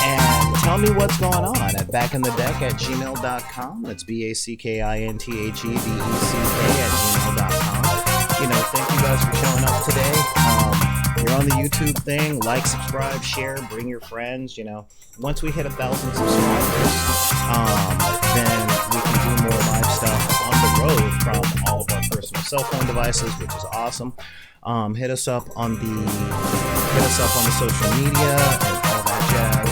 and tell me what's going on at backinthedeck@gmail.com. That's backinthedek@gmail.com. Thank you guys for showing up today. You're on the YouTube thing. Like, subscribe, share, bring your friends. Once we hit 1,000 subscribers, then we can do more live stuff on the road from all of our personal cell phone devices, which is awesome. Hit us up on the social media and all that jazz.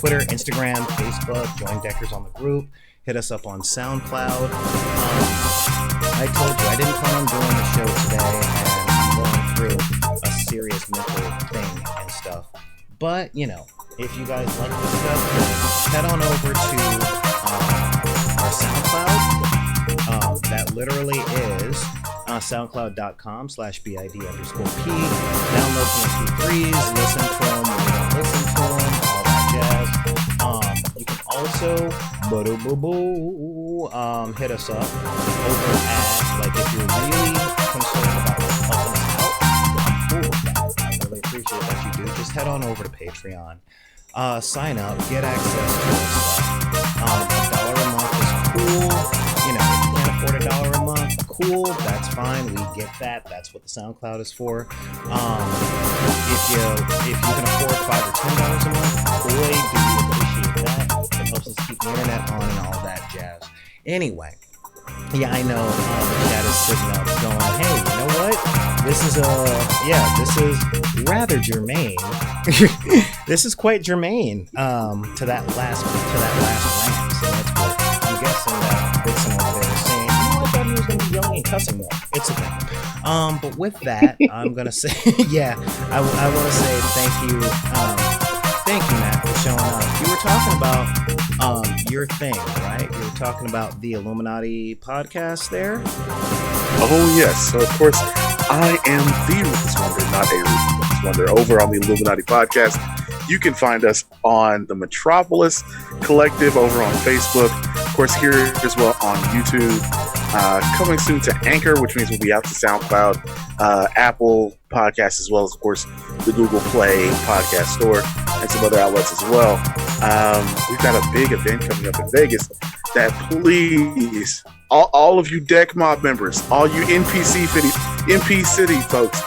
Twitter, Instagram, Facebook. Join Deckers on the group. Hit us up on SoundCloud. I told you I didn't plan on doing the show today, and I'm going through a serious mental thing and stuff. But if you guys like this stuff, then head on over to our SoundCloud. That literally is soundcloud.com/bid_p. Download some MP3s, listen to them when you don't listen to them, all that jazz. You can also hit us up over at, if you're really concerned about helping us out, I'm cool with that. I really appreciate that you do. Just head on over to Patreon. Sign up, get access to our stuff. $1 a month is cool. If you can't afford $1 a month, cool, that's fine. We get that. That's what the SoundCloud is for. If you can afford $5 or $10 a month, boy, do we appreciate that. It helps us keep the internet on and all that jazz. Anyway, yeah, I know the chat is just sitting up going, hey, you know what? This is rather germane. This is quite germane to that last rant. So that's what I'm guessing that Vixen over there is saying. You know, I thought he was going to be yelling and cussing more. It's a thing. But with that, I'm going to say, yeah, I want to say thank you, Matt, for showing up. You were talking about your thing, right? You were talking about the Illuminati podcast there. Oh, yes. So, of course, I am the Rufus Wonder, not a Rufus Wonder, over on the Illuminati podcast. You can find us on the Metropolis Collective over on Facebook. Of course, here as well on YouTube. Coming soon to Anchor, which means we'll be out to SoundCloud, Apple Podcasts, as well as, of course, the Google Play Podcast Store and some other outlets as well. We've got a big event coming up in Vegas that please, all of you Deck Mob members, all you NP City folks,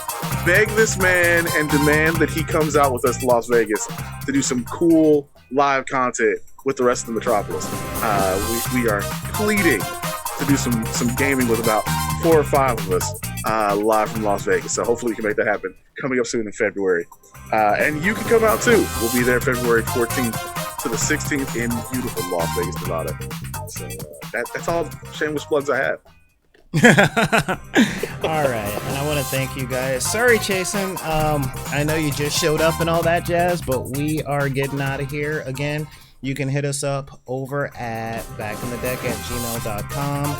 beg this man and demand that he comes out with us to Las Vegas to do some cool live content with the rest of the Metropolis. We are pleading to do some gaming with about 4 or 5 of us live from Las Vegas. So hopefully we can make that happen coming up soon in February. And you can come out too. We'll be there February 14th to the 16th in beautiful Las Vegas, Nevada. So that's all shameless plugs I have. All right, and I want to thank you guys. Sorry, Chasen. I know you just showed up and all that jazz, but we are getting out of here. Again, you can hit us up over at backinthedeck@gmail.com.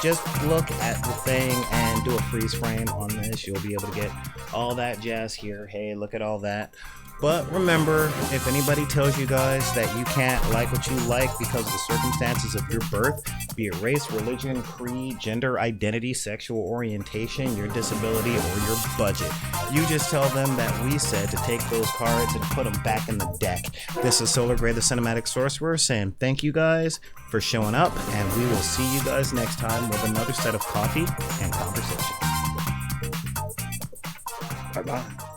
Just look at the thing and do a freeze frame on this. You'll be able to get all that jazz here. Hey, look at all that. But remember, if anybody tells you guys that you can't like what you like because of the circumstances of your birth, be it race, religion, creed, gender identity, sexual orientation, your disability, or your budget, you just tell them that we said to take those cards and put them back in the deck. This is Solar Gray, the Cinematic Sorcerer, saying thank you guys for showing up, and we will see you guys next time with another set of coffee and conversation. Bye-bye.